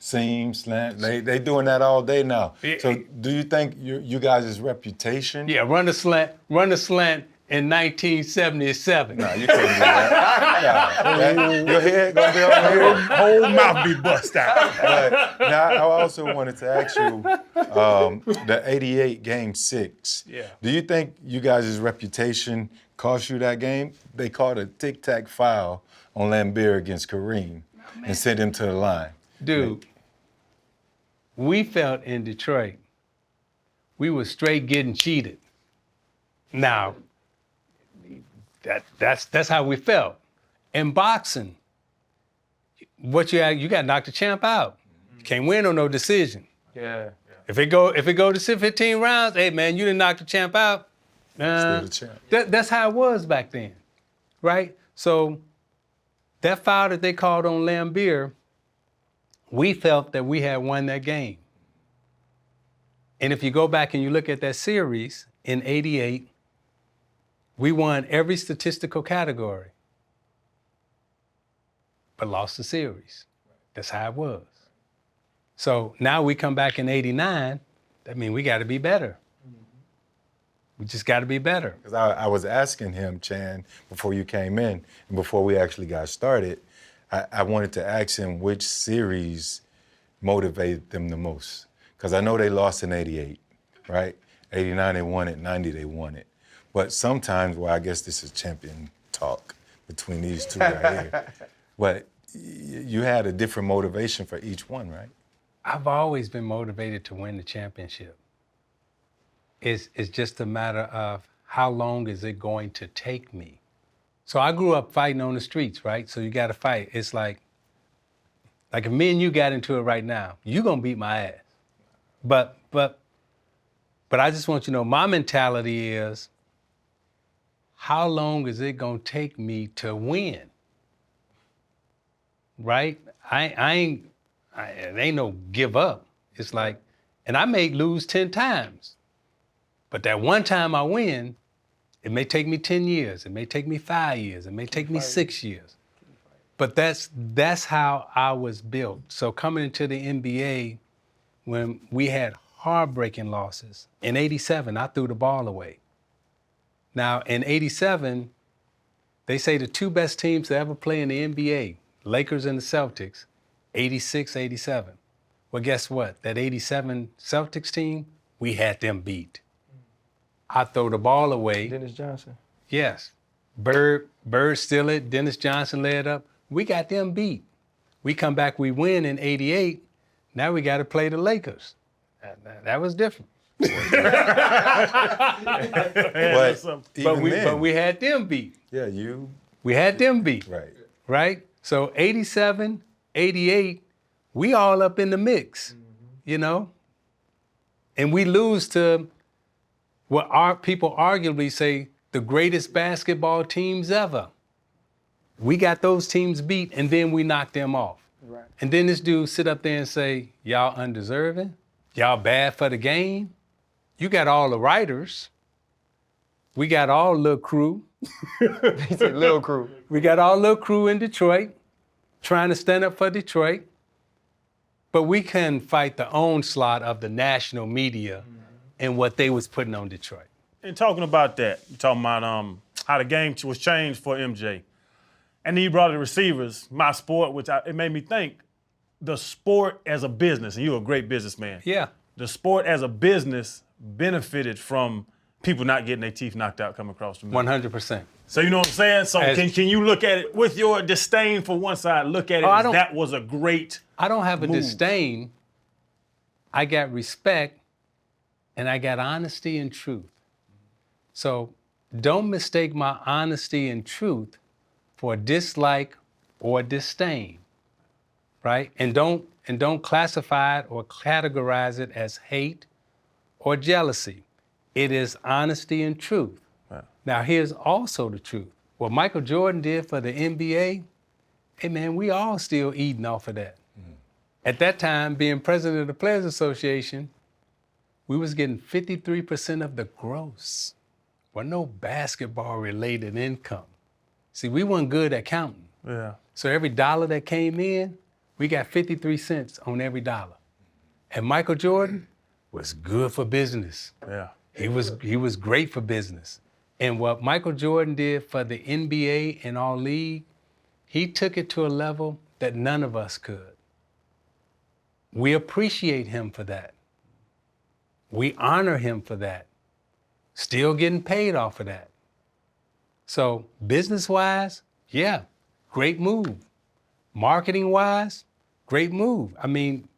D: Seam, slant, they doing that all day now. So do you think you guys' reputation?
C: Yeah, run the slant in 1977.
D: No, you couldn't do that. Your head gonna be over here.
B: Whole mouth be bust out.
D: But now I also wanted to ask you, the '88 Game 6.
C: Yeah.
D: Do you think you guys' reputation cost you that game? They called a tic-tac foul on Lambeer against Kareem and sent him to the line.
C: Dude, we felt in Detroit, we were straight getting cheated. Now, that's how we felt. In boxing, you got to knock the champ out. You can't win on no decision.
A: Yeah.
C: If it go to 15 rounds, hey man, you didn't knock the champ out.
D: Still the champ.
C: That's how it was back then, right? So that foul that they called on Lambeer, we felt that we had won that game. And if you go back and you look at that series in '88, we won every statistical category, but lost the series. That's how it was. So now we come back in '89, that means we got to be better. We just got to be better.
D: Because I was asking him, Chan, before you came in and before we actually got started, I wanted to ask him which series motivated them the most. Because I know they lost in '88, right? '89 they won it, '90 they won it. But sometimes, well, I guess this is champion talk between these two right here. But you had a different motivation for each one, right?
C: I've always been motivated to win the championship. It's just a matter of how long is it going to take me. So I grew up fighting on the streets, right? So you got to fight. It's like if me and you got into it right now, you gonna beat my ass. But I just want you to know my mentality is, how long is it gonna take me to win? Right? It ain't no give up. It's like, and I may lose 10 times, but that one time I win, it may take me 10 years, it may take me 5 years, it may take me 6 years. But that's how I was built. So coming into the NBA, when we had heartbreaking losses, in '87, I threw the ball away. Now, in '87, they say the two best teams to ever play in the NBA, Lakers and the Celtics, '86, '87. Well, guess what? That '87 Celtics team, we had them beat. I throw the ball away.
A: Dennis Johnson.
C: Yes. Bird steal it, Dennis Johnson led up. We got them beat. We come back, we win in '88. Now we got to play the Lakers. That was different.
D: But
C: we had them beat.
D: Yeah,
C: We had them beat.
D: right.
C: Right? So '87, '88, we all up in the mix, And we lose to what our people arguably say the greatest basketball teams ever. We got those teams beat, and then we knocked them off.
A: Right.
C: And then this dude sit up there and say, y'all undeserving? Y'all bad for the game? You got all the writers. We got all the little crew.
A: He said, "Little crew."
C: We got all the little crew in Detroit trying to stand up for Detroit. But we couldn't fight the onslaught of the national media and what they was putting on Detroit.
B: And talking about that, you're talking about how the game was changed for MJ. And then you brought the receivers, my sport, it made me think, the sport as a business, and you're a great businessman.
C: Yeah.
B: The sport as a business benefited from people not getting their teeth knocked out coming across the middle.
C: 100%.
B: So you know what I'm saying? So can you look at it with your disdain for one side, look at it as that was a great
C: I don't have a
B: move.
C: disdain. I got respect, and I got honesty and truth. So don't mistake my honesty and truth for dislike or disdain, right? And don't classify it or categorize it as hate or jealousy. It is honesty and truth.
B: Wow.
C: Now here's also the truth. What Michael Jordan did for the NBA, hey man, we all still eating off of that. At that time, being president of the Players Association, we was getting 53% of the gross. Wasn't no basketball-related income. See, we weren't good at counting.
B: Yeah.
C: So every dollar that came in, we got 53 cents on every dollar. And Michael Jordan was good for business.
B: Yeah.
C: He was great for business. And what Michael Jordan did for the NBA and our league, he took it to a level that none of us could. We appreciate him for that. We honor him for that. Still getting paid off of that. So business-wise, yeah, great move. Marketing-wise, great move. I mean,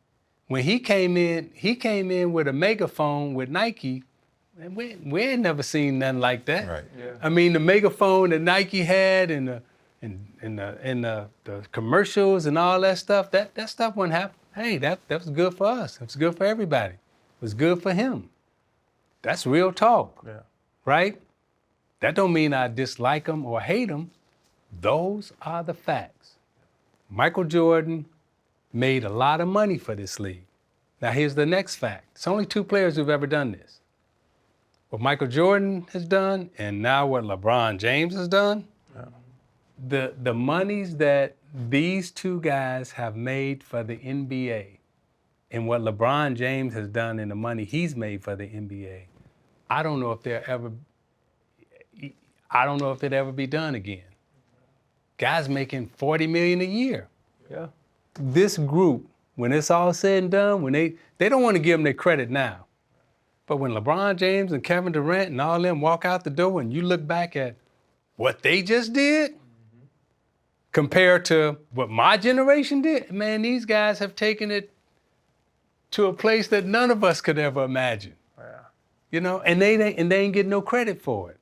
C: when he came in with a megaphone with Nike, and we ain't never seen nothing like that.
D: Right.
A: Yeah.
C: I mean, the megaphone that Nike had and the commercials and all that stuff, that stuff wouldn't happen. Hey, that was good for us. It was good for everybody. It was good for him. That's real talk,
B: Yeah.
C: right? That don't mean I dislike him or hate him. Those are the facts. Michael Jordan made a lot of money for this league. Now here's the next fact. It's only 2 players who've ever done this. What Michael Jordan has done and now what LeBron James has done, the monies that these 2 guys have made for the NBA and what LeBron James has done and the money he's made for the NBA, I don't know if it'd ever be done again. Guys making $40 million a year.
A: Yeah.
C: This group, when it's all said and done, when they don't want to give them their credit now. But when LeBron James and Kevin Durant and all them walk out the door and you look back at what they just did compared to what my generation did, man, these guys have taken it to a place that none of us could ever imagine.
B: Yeah.
C: You know, and they ain't getting no credit for it.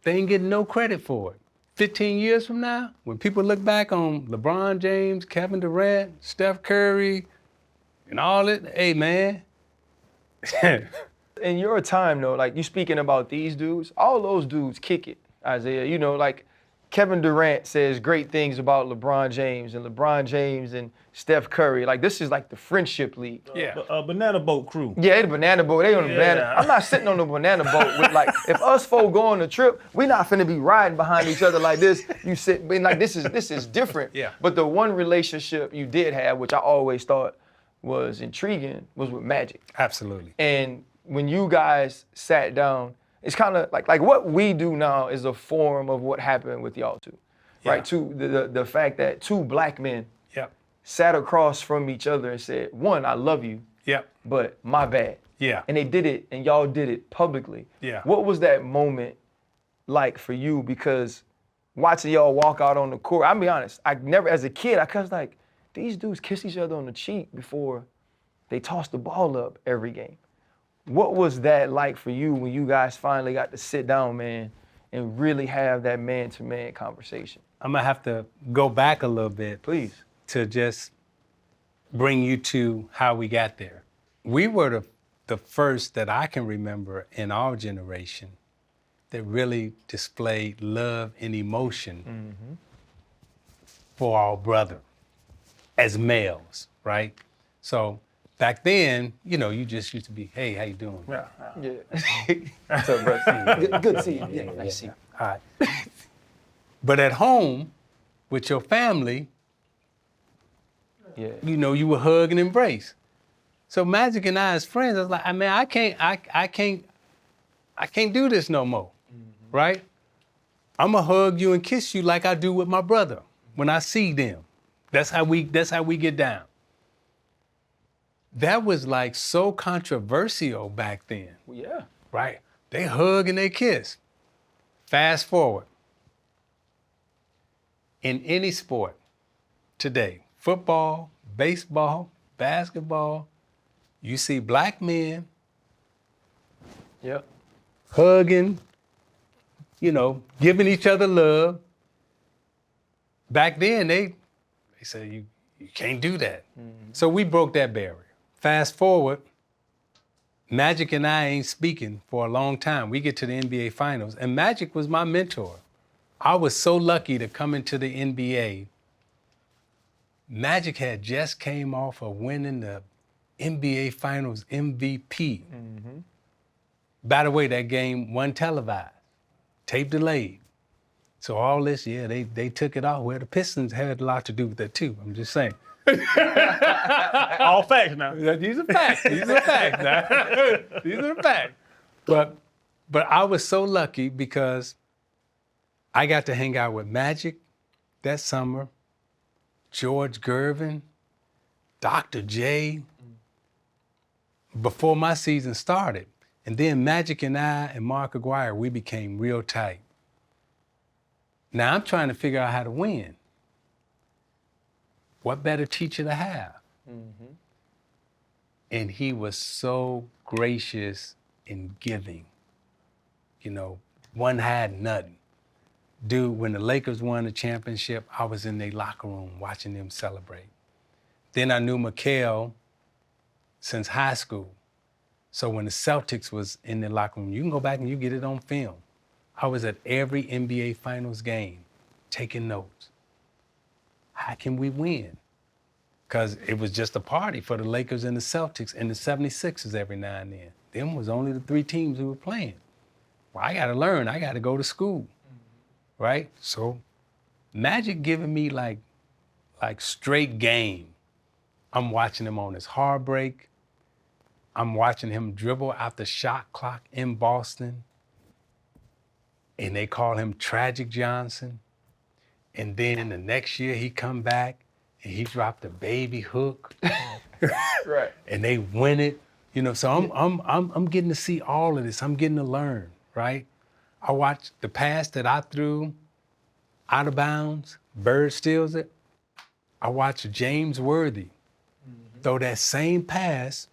C: They ain't getting no credit for it. 15 years from now, when people look back on LeBron James, Kevin Durant, Steph Curry, and all it, hey man.
A: In your time though, like you speaking about these dudes, all those dudes kick it, Isiah. You know, like Kevin Durant says great things about LeBron James and Steph Curry. Like this is like the friendship league.
C: Yeah.
B: Banana boat crew.
A: Yeah, the banana boat. They on the
B: Yeah.
A: banana. I'm not sitting on the banana boat with like if us four go on a trip, we not finna be riding behind each other like this. You sit, but like this is different.
C: Yeah.
A: But the one relationship you did have, which I always thought was intriguing, was with Magic.
C: Absolutely.
A: And when you guys sat down, it's kind of like what we do now is a form of what happened with y'all two, right? The fact that 2 black men
C: Yep.
A: sat across from each other and said, one, I love you,
C: Yep.
A: but my bad.
C: Yeah.
A: And they did it, and y'all did it publicly.
C: Yeah.
A: What was that moment like for you? Because watching y'all walk out on the court, I'll be honest, I never, as a kid, I was like, these dudes kiss each other on the cheek before they toss the ball up every game. What was that like for you when you guys finally got to sit down, man, and really have that man-to-man conversation?
C: I'm gonna have to go back a little bit.
A: Please.
C: To just bring you to how we got there. We were the first that I can remember in our generation that really displayed love and emotion for our brother as males, right? So back then, you just used to be, hey, how you doing?
B: Yeah.
A: Yeah. What's up, bro? Good to see you. Yeah, nice to see you.
C: All right. But at home, with your family,
A: Yeah.
C: you would hug and embrace. So Magic and I as friends, I was like, I can't do this no more, right? I'm gonna hug you and kiss you like I do with my brother when I see them. That's how we get down. That was like so controversial back then,
A: Yeah.
C: right? They hug and they kiss. Fast forward. In any sport today, football, baseball, basketball, you see black men
A: Yep.
C: hugging, giving each other love. Back then, they said you can't do that. So we broke that barrier. Fast forward, Magic and I ain't speaking for a long time. We get to the NBA Finals, and Magic was my mentor. I was so lucky to come into the NBA. Magic had just came off of winning the NBA Finals MVP. By the way, that game wasn't televised, tape delayed. So all this, they took it off. Well, the Pistons had a lot to do with that too. I'm just saying.
B: All facts now.
C: These are facts. These are facts. Now. These are the facts. But I was so lucky because I got to hang out with Magic that summer, George Gervin, Dr. J, before my season started. And then Magic and I and Mark Aguirre, we became real tight. Now I'm trying to figure out how to win. What better teacher to have? And he was so gracious and giving. One had nothing. Dude, when the Lakers won the championship, I was in their locker room watching them celebrate. Then I knew Mikhail since high school. So when the Celtics was in the locker room, you can go back and you get it on film. I was at every NBA Finals game taking notes. How can we win? Because it was just a party for the Lakers and the Celtics and the 76ers every now and then. Them was only the three teams who were playing. Well, I got to learn. I got to go to school, right? So Magic giving me like straight game. I'm watching him on his hard break. I'm watching him dribble out the shot clock in Boston. And they call him Tragic Johnson. And then the next year he come back and he dropped a baby hook.
A: Right.
C: And they win it. So I'm getting to see all of this. I'm getting to learn, right? I watched the pass that I threw out of bounds, Bird steals it. I watched James Worthy throw that same pass,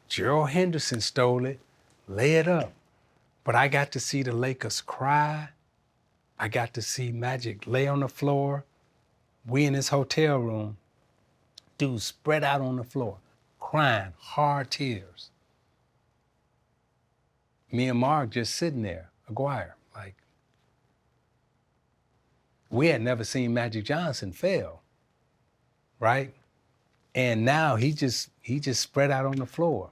C: Gerald Henderson stole it, lay it up. But I got to see the Lakers cry. I got to see Magic lay on the floor. We in his hotel room, dude spread out on the floor, crying, hard tears. Me and Mark just sitting there, Aguirre, like, we had never seen Magic Johnson fail, right? And now he just spread out on the floor.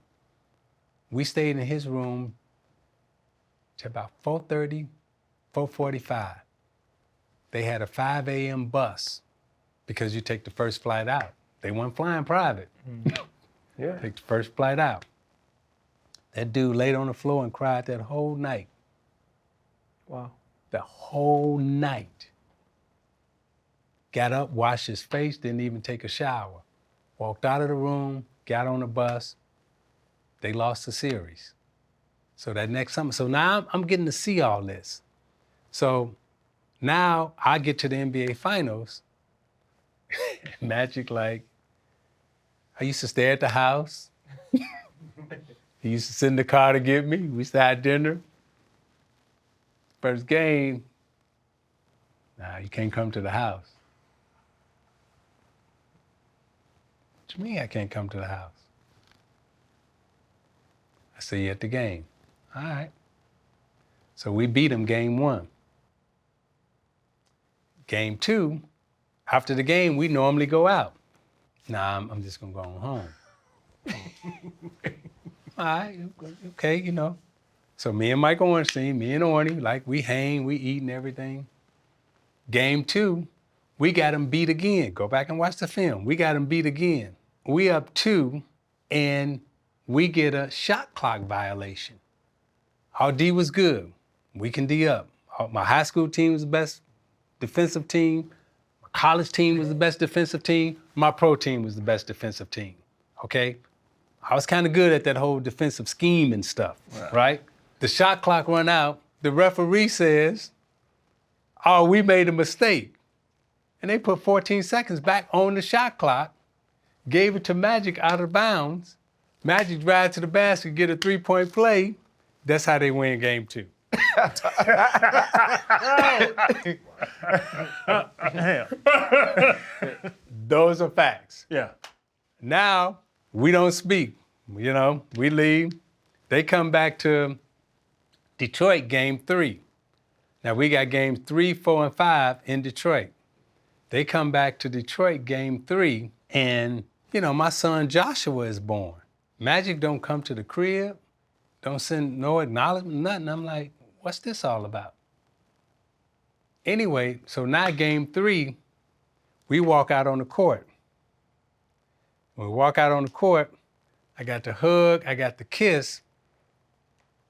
C: We stayed in his room till about 4:30, 4:45. They had a 5 a.m. bus because you take the first flight out. They weren't flying private.
A: Yeah.
C: Take the first flight out. That dude laid on the floor and cried that whole night.
A: Wow.
C: The whole night. Got up, washed his face, didn't even take a shower. Walked out of the room, got on the bus. They lost the series. So that next summer, so now I'm getting to see all this. So now I get to the NBA Finals. Magic, like, I used to stay at the house. He used to sit in the car to get me. We used to have dinner. First game, nah, you can't come to the house. What you mean I can't come to the house? I see you at the game. All right. So we beat him game 1. Game 2, After the game, we normally go out. Nah, I'm just gonna go on home. All right, okay, you know. So me and Mike Ornstein, me and Orny, like we hang, we eat and everything. Game 2, we got him beat again. Go back and watch the film. We got him beat again. We up 2, and we get a shot clock violation. Our D was good. We can D up. My high school team was the best defensive team. My college team was the best defensive team. My pro team was the best defensive team, okay? I was kind of good at that whole defensive scheme and stuff, right? The shot clock run out. The referee says, oh, we made a mistake. And they put 14 seconds back on the shot clock, gave it to Magic out of bounds. Magic drive to the basket, get a 3-point play. That's how they win game 2. Those are facts.
B: Yeah.
C: Now, we don't speak. You know, we leave. They come back to Detroit game 3. Now, we got games 3, 4, and 5 in Detroit. They come back to Detroit game 3, and, you know, my son Joshua is born. Magic don't come to the crib, don't send no acknowledgement, nothing. I'm like, what's this all about? Anyway, so now game 3, we walk out on the court. When we walk out on the court, I got the hug, I got the kiss,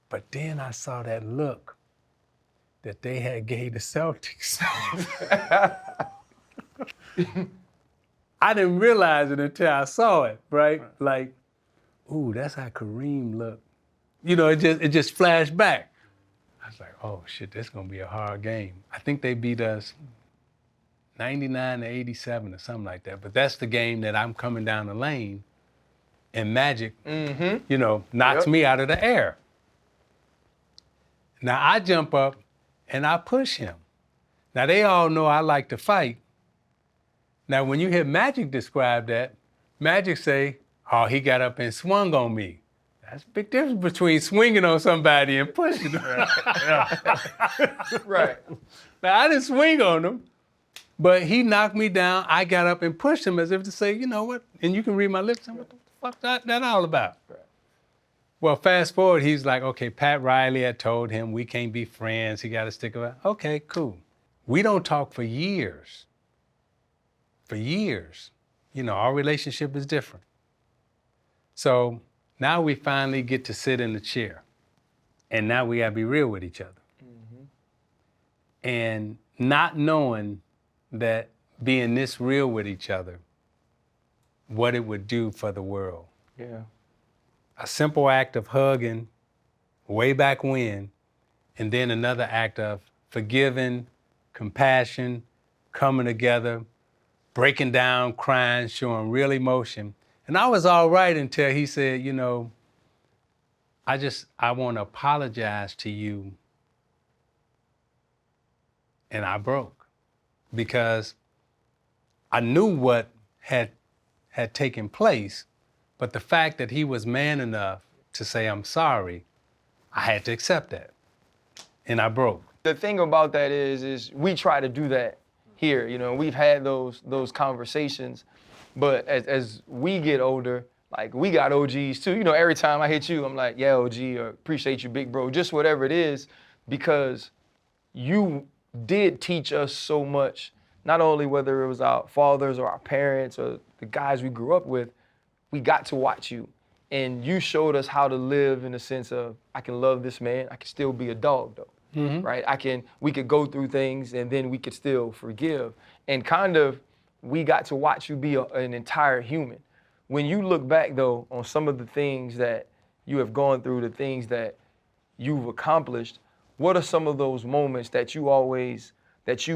C: but then I saw that look that they had gave the Celtics. I didn't realize it until I saw it, right? Like, ooh, that's how Kareem looked. You know, it just flashed back. I was like, oh shit, this is gonna be a hard game. I think they beat us 99-87 or something like that. But that's the game that I'm coming down the lane and Magic, you know, knocks me out of the air. Now I jump up and I push him. Now they all know I like to fight. Now when you hear Magic describe that, Magic say, oh, he got up and swung on me. That's a big difference between swinging on somebody and pushing them.
A: Right.
C: Now I didn't swing on him, but he knocked me down. I got up and pushed him as if to say, you know what? And you can read my lips. What the fuck that all about? Right. Well, fast forward, he's like, okay, Pat Riley had told him we can't be friends. He got to stick around. Okay, cool. We don't talk for years. For years. You know, our relationship is different. So now we finally get to sit in the chair. And now we got to be real with each other. And not knowing that being this real with each other, what it would do for the world.
A: Yeah.
C: A simple act of hugging way back when, and then another act of forgiving, compassion, coming together, breaking down, crying, showing real emotion. And I was all right until he said, you know, I want to apologize to you. And I broke because I knew what had taken place, but the fact that he was man enough to say, I'm sorry, I had to accept that. And I broke.
A: The thing about that is we try to do that here. You know, we've had those conversations, but as we get older, like we got OGs too. You know, every time I hit you, I'm like, yeah, OG, or appreciate you, big bro, just whatever it is, because you did teach us so much, not only whether it was our fathers or our parents or the guys we grew up with, we got to watch you. And you showed us how to live in the sense of, I can love this man, I can still be a dog though, right? We could go through things and then we could still forgive. And kind of, we got to watch you be an entire human. When you look back though on some of the things that you have gone through, the things that you've accomplished, what are some of those moments that you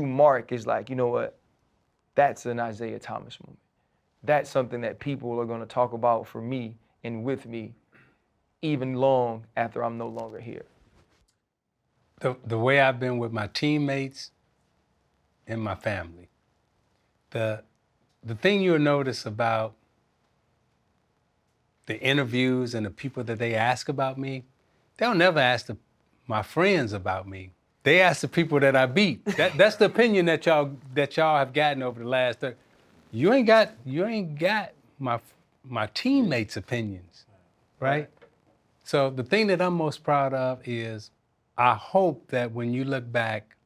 A: mark as like, you know what, that's an Isiah Thomas moment. That's something that people are gonna talk about for me and with me even long after I'm no longer here.
C: The way I've been with my teammates and my family. The thing you'll notice about the interviews and the people that they ask about me, they'll never ask my friends about me. They ask the people that I beat. That's the opinion that y'all have gotten over the last 30. You ain't got my teammates' opinions, right? So the thing that I'm most proud of is I hope that when you look back,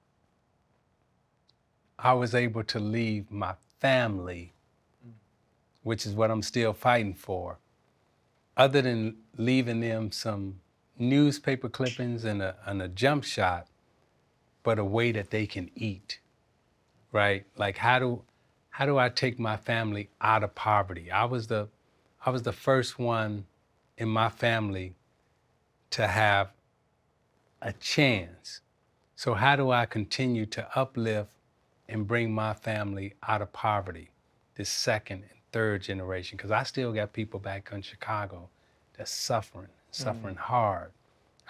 C: I was able to leave my family, which is what I'm still fighting for, other than leaving them some newspaper clippings and a jump shot, but a way that they can eat, right? Like how do I take my family out of poverty? I was the first one in my family to have a chance. So how do I continue to uplift and bring my family out of poverty, this second and third generation? Because I still got people back in Chicago that's suffering hard.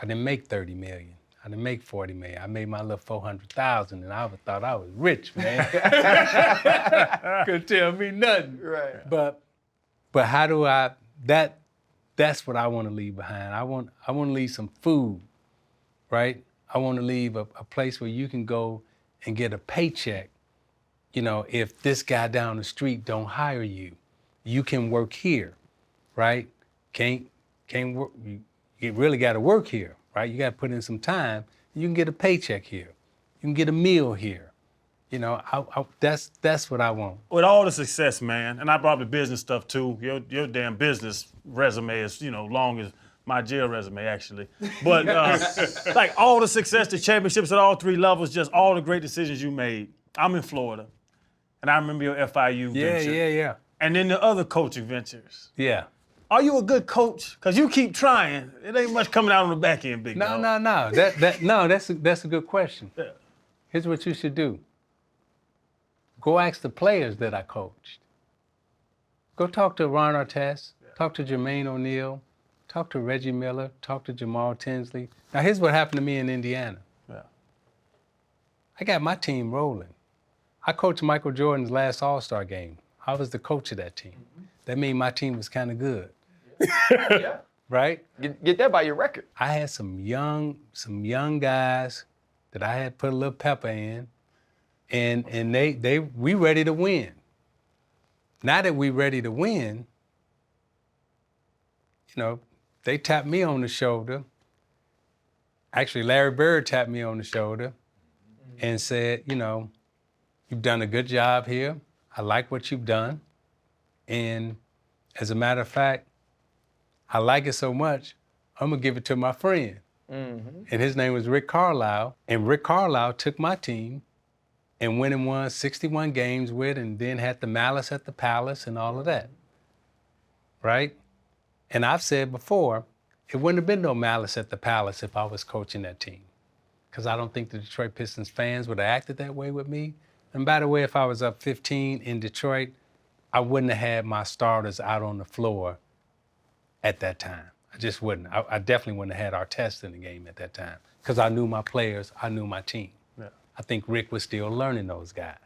C: I didn't make 30 million. I didn't make 40 million. I made my little 400,000 and I thought I was rich, man. Couldn't tell me nothing.
A: Right.
C: But how do that's what I want to leave behind. I want to leave some food, right? I want to leave a place where you can go and get a paycheck. You know, if this guy down the street don't hire you, you can work here, right? Can't work. You really got to work here, right? You got to put in some time. You can get a paycheck here. You can get a meal here. You know, that's what I want.
B: With all the success, man, and I brought the business stuff too. Your damn business resume is, long as my jail resume, actually. But like all the success, the championships at all three levels, just all the great decisions you made. I'm in Florida, and I remember your FIU venture.
C: Yeah.
B: And then the other coaching ventures.
C: Yeah.
B: Are you a good coach? Because you keep trying. It ain't much coming out on the back end, big dog.
C: No. That's a good question.
B: Yeah.
C: Here's what you should do. Go ask the players that I coached. Go talk to Ron Artest, talk to Jermaine O'Neal, talk to Reggie Miller, talk to Jamal Tinsley. Now here's what happened to me in Indiana.
B: Yeah.
C: I got my team rolling. I coached Michael Jordan's last All-Star game. I was the coach of that team. That means my team was kind of good.
A: Yeah.
C: Right?
A: Get that by your record.
C: I had some young guys that I had put a little pepper in, and we ready to win. Now that we ready to win, they tapped me on the shoulder. Actually, Larry Bird tapped me on the shoulder and said, you've done a good job here. I like what you've done. And as a matter of fact, I like it so much, I'm gonna give it to my friend. Mm-hmm. And his name was Rick Carlisle. And Rick Carlisle took my team and went and won 61 games with, and then had the Malice at the Palace and all of that, right? And I've said before, it wouldn't have been no Malice at the Palace if I was coaching that team, because I don't think the Detroit Pistons fans would have acted that way with me. And by the way, if I was up 15 in Detroit, I wouldn't have had my starters out on the floor at that time. I just wouldn't. I definitely wouldn't have had Artest in the game at that time, because I knew my players, I knew my team.
B: Yeah.
C: I think Rick was still learning those guys.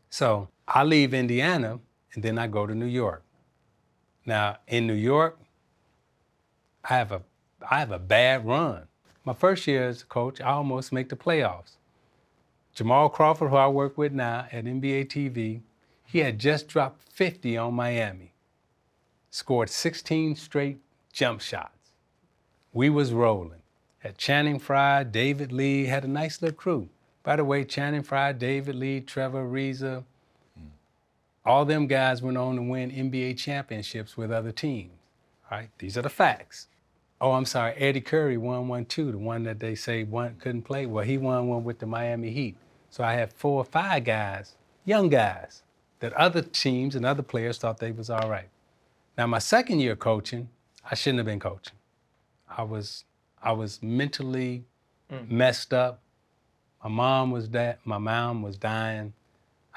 C: So I leave Indiana, and then I go to New York. Now, in New York, I have a bad run. My first year as a coach, I almost make the playoffs. Jamal Crawford, who I work with now at NBA TV, he had just dropped 50 on Miami, scored 16 straight jump shots. We was rolling. Had Channing Frye, David Lee, had a nice little crew. By the way, Channing Frye, David Lee, Trevor Ariza, all them guys went on to win NBA championships with other teams. All right, these are the facts. Oh, I'm sorry, Eddie Curry won one too, the one that they say couldn't play. Well, he won one with the Miami Heat. So I had 4 or 5 guys, young guys, that other teams and other players thought they was all right. Now, my second year coaching, I shouldn't have been coaching. I was mentally messed up. My mom was dying.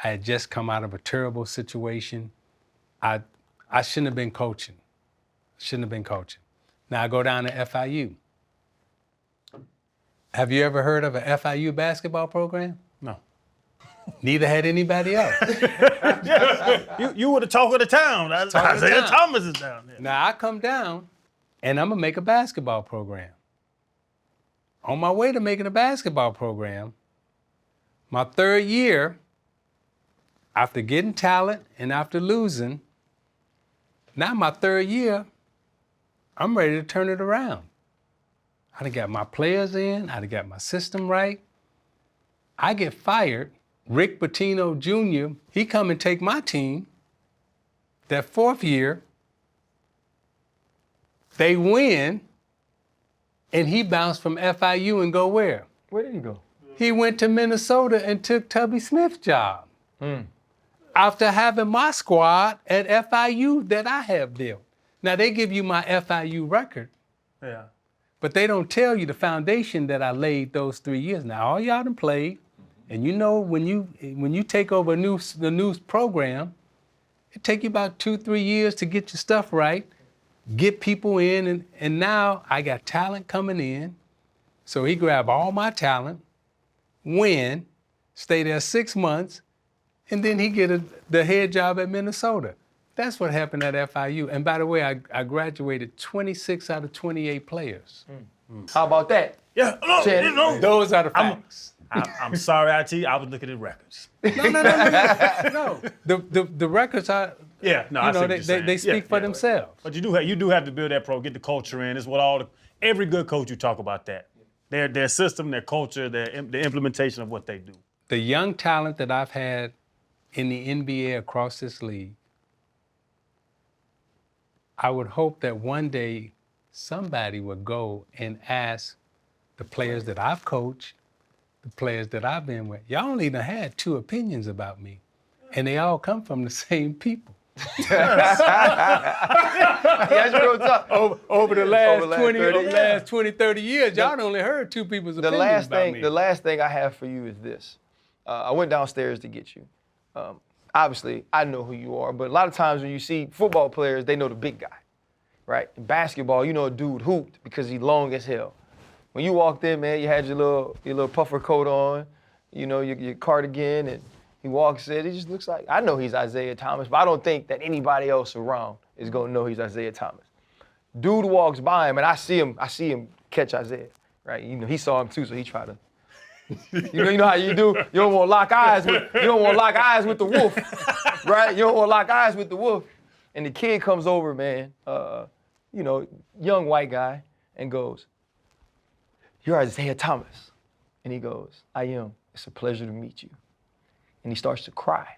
C: I had just come out of a terrible situation. I shouldn't have been coaching. Now I go down to FIU. Have you ever heard of an FIU basketball program?
B: No.
C: Neither had anybody else.
B: You were the talk of the town. Isiah Thomas is down there.
C: Now I come down and I'm gonna make a basketball program. on my way to making a basketball program. My third year, after getting talent and after losing, now my third year, I'm ready to turn it around. I done got my players in, I done got my system right. I get fired. Rick Pitino Jr., he come and take my team. That fourth year, they win, and he bounced from FIU and go where?
A: Where did he go?
C: He went to Minnesota and took Tubby Smith's job. After having my squad at FIU that I have built. Now, they give you my FIU record,
B: Yeah.
C: but they don't tell you the foundation that I laid those 3 years. Now, all y'all done played, and you know when you take over the new program, it take you about 2-3 years to get your stuff right, get people in, and now I got talent coming in. So he grabbed all my talent, win, stay there 6 months, and then he get the head job at Minnesota. That's what happened at FIU. And by the way, I graduated 26 out of 28 players.
A: How about that?
B: Yeah, no,
A: Shannon.
B: you know,
C: Those are the facts.
B: I'm sorry, IT. I was looking at records.
C: No. The records are,
B: Yeah, no,
C: you
B: I see
C: know,
B: what you're saying.
C: they speak for themselves.
B: But you do have to build that get the culture in. It's what every good coach you talk about that. Their system, their culture, the implementation of what they do.
C: The young talent that I've had in the NBA across this league, I would hope that one day somebody would go and ask the players that I've coached, the players that I've been with, y'all only done had 2 opinions about me, and they all come from the same people.
A: That's real tough.
C: Over the last,
A: Over the last
C: 20,
A: 30
C: over the last 20, 30 years, y'all only heard 2 people's
A: The
C: opinions about me.
A: last thing I have for you is this. I went downstairs to get you. Obviously, I know who you are, but a lot of times when you see football players, they know the big guy, right? In basketball, you know a dude hooped because he's long as hell. When you walked in, man, you had your little puffer coat on, you know, your cardigan, and he walks in, he just looks like, I know he's Isiah Thomas, but I don't think that anybody else around is gonna know he's Isiah Thomas. Dude walks by him, and I see him catch Isiah, right? You know, he saw him too, so he tried to, you know how you do? You don't want to lock eyes with the wolf, right? You don't want to lock eyes with the wolf. And the kid comes over, man, you know, young white guy, and goes, "You're Isiah Thomas." And he goes, "I am. It's a pleasure to meet you." And he starts to cry.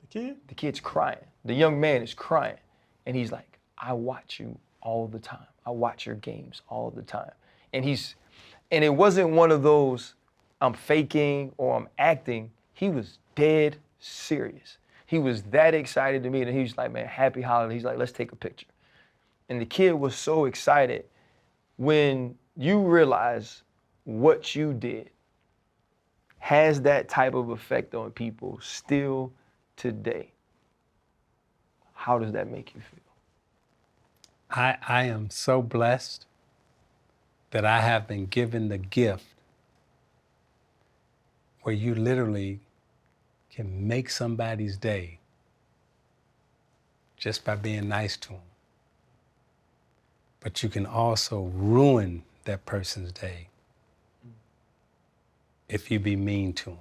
B: The kid?
A: The kid's crying. The young man is crying. And he's like, "I watch you all the time. I watch your games all the time." And it wasn't one of those, I'm faking or I'm acting. He was dead serious. He was that excited to meet, and he was like, "Man, happy holiday." He's like, "Let's take a picture." And the kid was so excited. When you realize what you did has that type of effect on people still today, how does that make you feel?
C: I am so blessed that I have been given the gift where you literally can make somebody's day just by being nice to them. But you can also ruin that person's day if you be mean to them.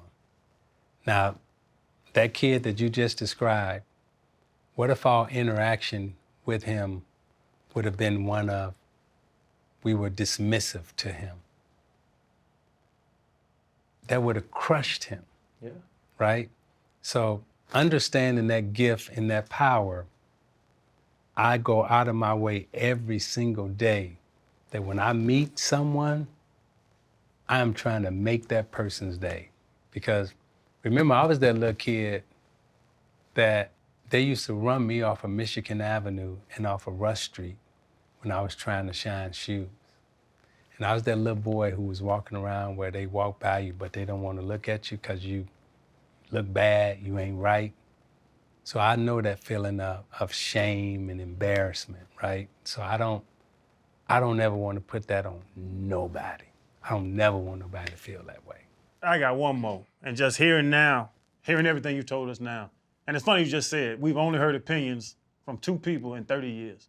C: Now, that kid that you just described, what if our interaction with him would have been one of, we were dismissive to him? That would have crushed him.
A: Yeah.
C: Right? So understanding that gift and that power, I go out of my way every single day that when I meet someone, I'm trying to make that person's day. Because remember, I was that little kid that they used to run me off of Michigan Avenue and off of Rush Street when I was trying to shine shoes. And I was that little boy who was walking around where they walk by you, but they don't want to look at you because you look bad, you ain't right. So I know that feeling of shame and embarrassment, right? So I don't ever want to put that on nobody. I don't never want nobody to feel that way.
B: I got one more. And just hearing everything you told us now. And it's funny you just said, we've only heard opinions from 2 people in 30 years.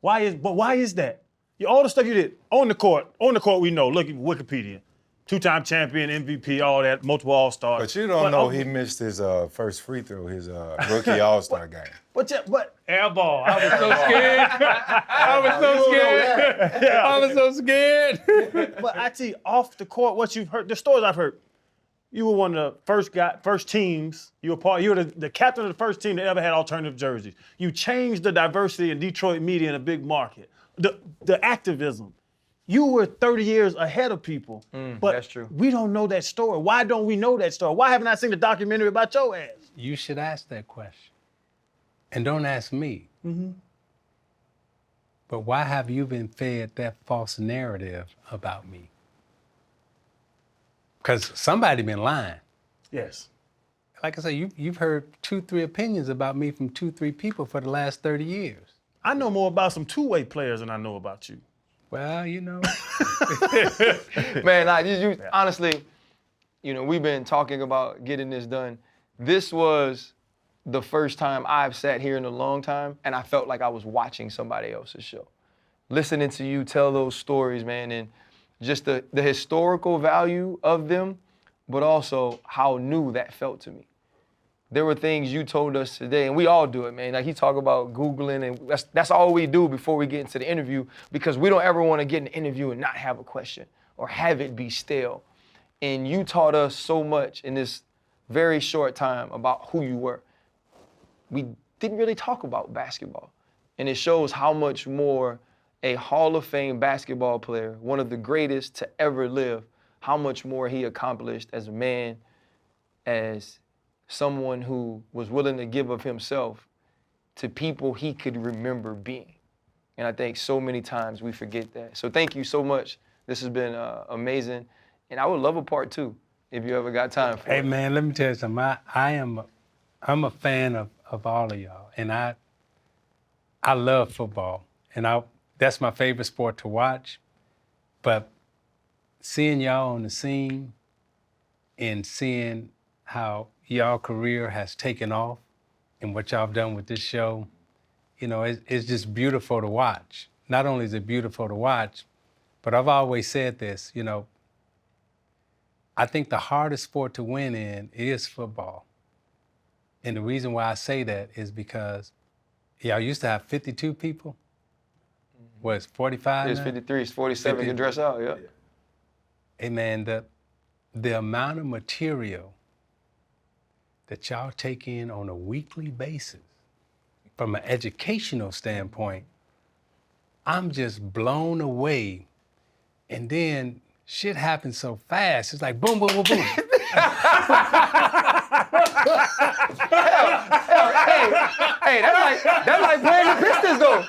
B: Why is that? all the stuff you did on the court we know. Look at Wikipedia. 2-time champion, MVP, all that, multiple All-Stars.
D: But you don't know he missed his first free throw, his rookie All-Star game.
B: But
C: Air ball. I was so scared. I was so scared.
B: But I see off the court, what you've heard, the stories I've heard. You were one of the first teams. You were the captain of the first team that ever had alternative jerseys. You changed the diversity in Detroit media in a big market. The activism. You were 30 years ahead of people. But
A: that's true.
B: We don't know that story. Why don't we know that story? Why haven't I seen the documentary about your ass?
C: You should ask that question. And don't ask me. But why have you been fed that false narrative about me? Because somebody been lying.
B: Yes.
C: Like I said, you've heard 2-3 opinions about me from 2-3 people for the last 30 years.
B: I know more about some two-way players than I know about you.
C: Well, you know.
A: Man, honestly, we've been talking about getting this done. This was the first time I've sat here in a long time, and I felt like I was watching somebody else's show. Listening to you tell those stories, man, and just the historical value of them, but also how new that felt to me. There were things you told us today, and we all do it, man. Like he talk about Googling, and that's all we do before we get into the interview, because we don't ever want to get in an interview and not have a question or have it be stale. And you taught us so much in this very short time about who you were. We didn't really talk about basketball, and it shows how much more a Hall of Fame basketball player, one of the greatest to ever live, how much more he accomplished as a man, as someone who was willing to give of himself to people he could remember being. And I think so many times we forget that. So thank you so much. This has been amazing. And I would love a part 2 if you ever got time for it.
C: Hey, man, let me tell you something. I'm a fan of all of y'all. And I love football. And that's my favorite sport to watch. But seeing y'all on the scene and seeing how y'all career has taken off and what y'all have done with this show, it's just beautiful to watch. Not only is it beautiful to watch, but I've always said this, I think the hardest sport to win in is football. And the reason why I say that is because y'all used to have 52 people. It's 45
A: It's
C: now?
A: 53, it's 47 to dress out, yeah.
C: Hey, man, the amount of material that y'all take in on a weekly basis, from an educational standpoint, I'm just blown away. And then shit happens so fast. It's like boom, boom, boom, boom.
A: Hey, that's like playing the Pistons though.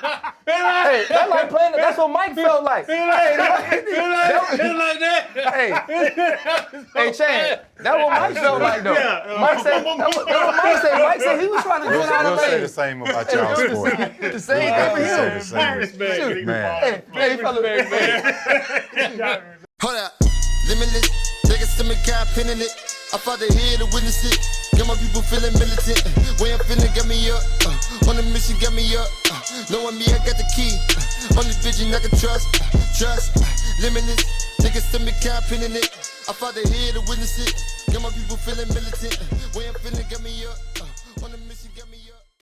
A: Hey, that's like playing. That's what Mike felt like. Hey, Chan, that's what Mike felt like though. Mike said, that's what Mike said. Mike said he was trying to do it out of
D: We'll say the
A: lane.
D: same about y'all sport.
A: The same thing for
D: Say
A: him.
D: the same. Man.
A: Hey, fellas.
E: Hold up, limitless. Take a stomach, got a pin in it. I fought the head to witness it. Got my people feeling militant. Way I'm finna get me up. On the mission, get me up. Knowing me, I got the key. Only vision I can trust. Trust, limitless. Take a stomach, got a pin in it. I fought the head to witness it. Got my people feeling militant. Way I'm finna get me up. On the mission, get me up.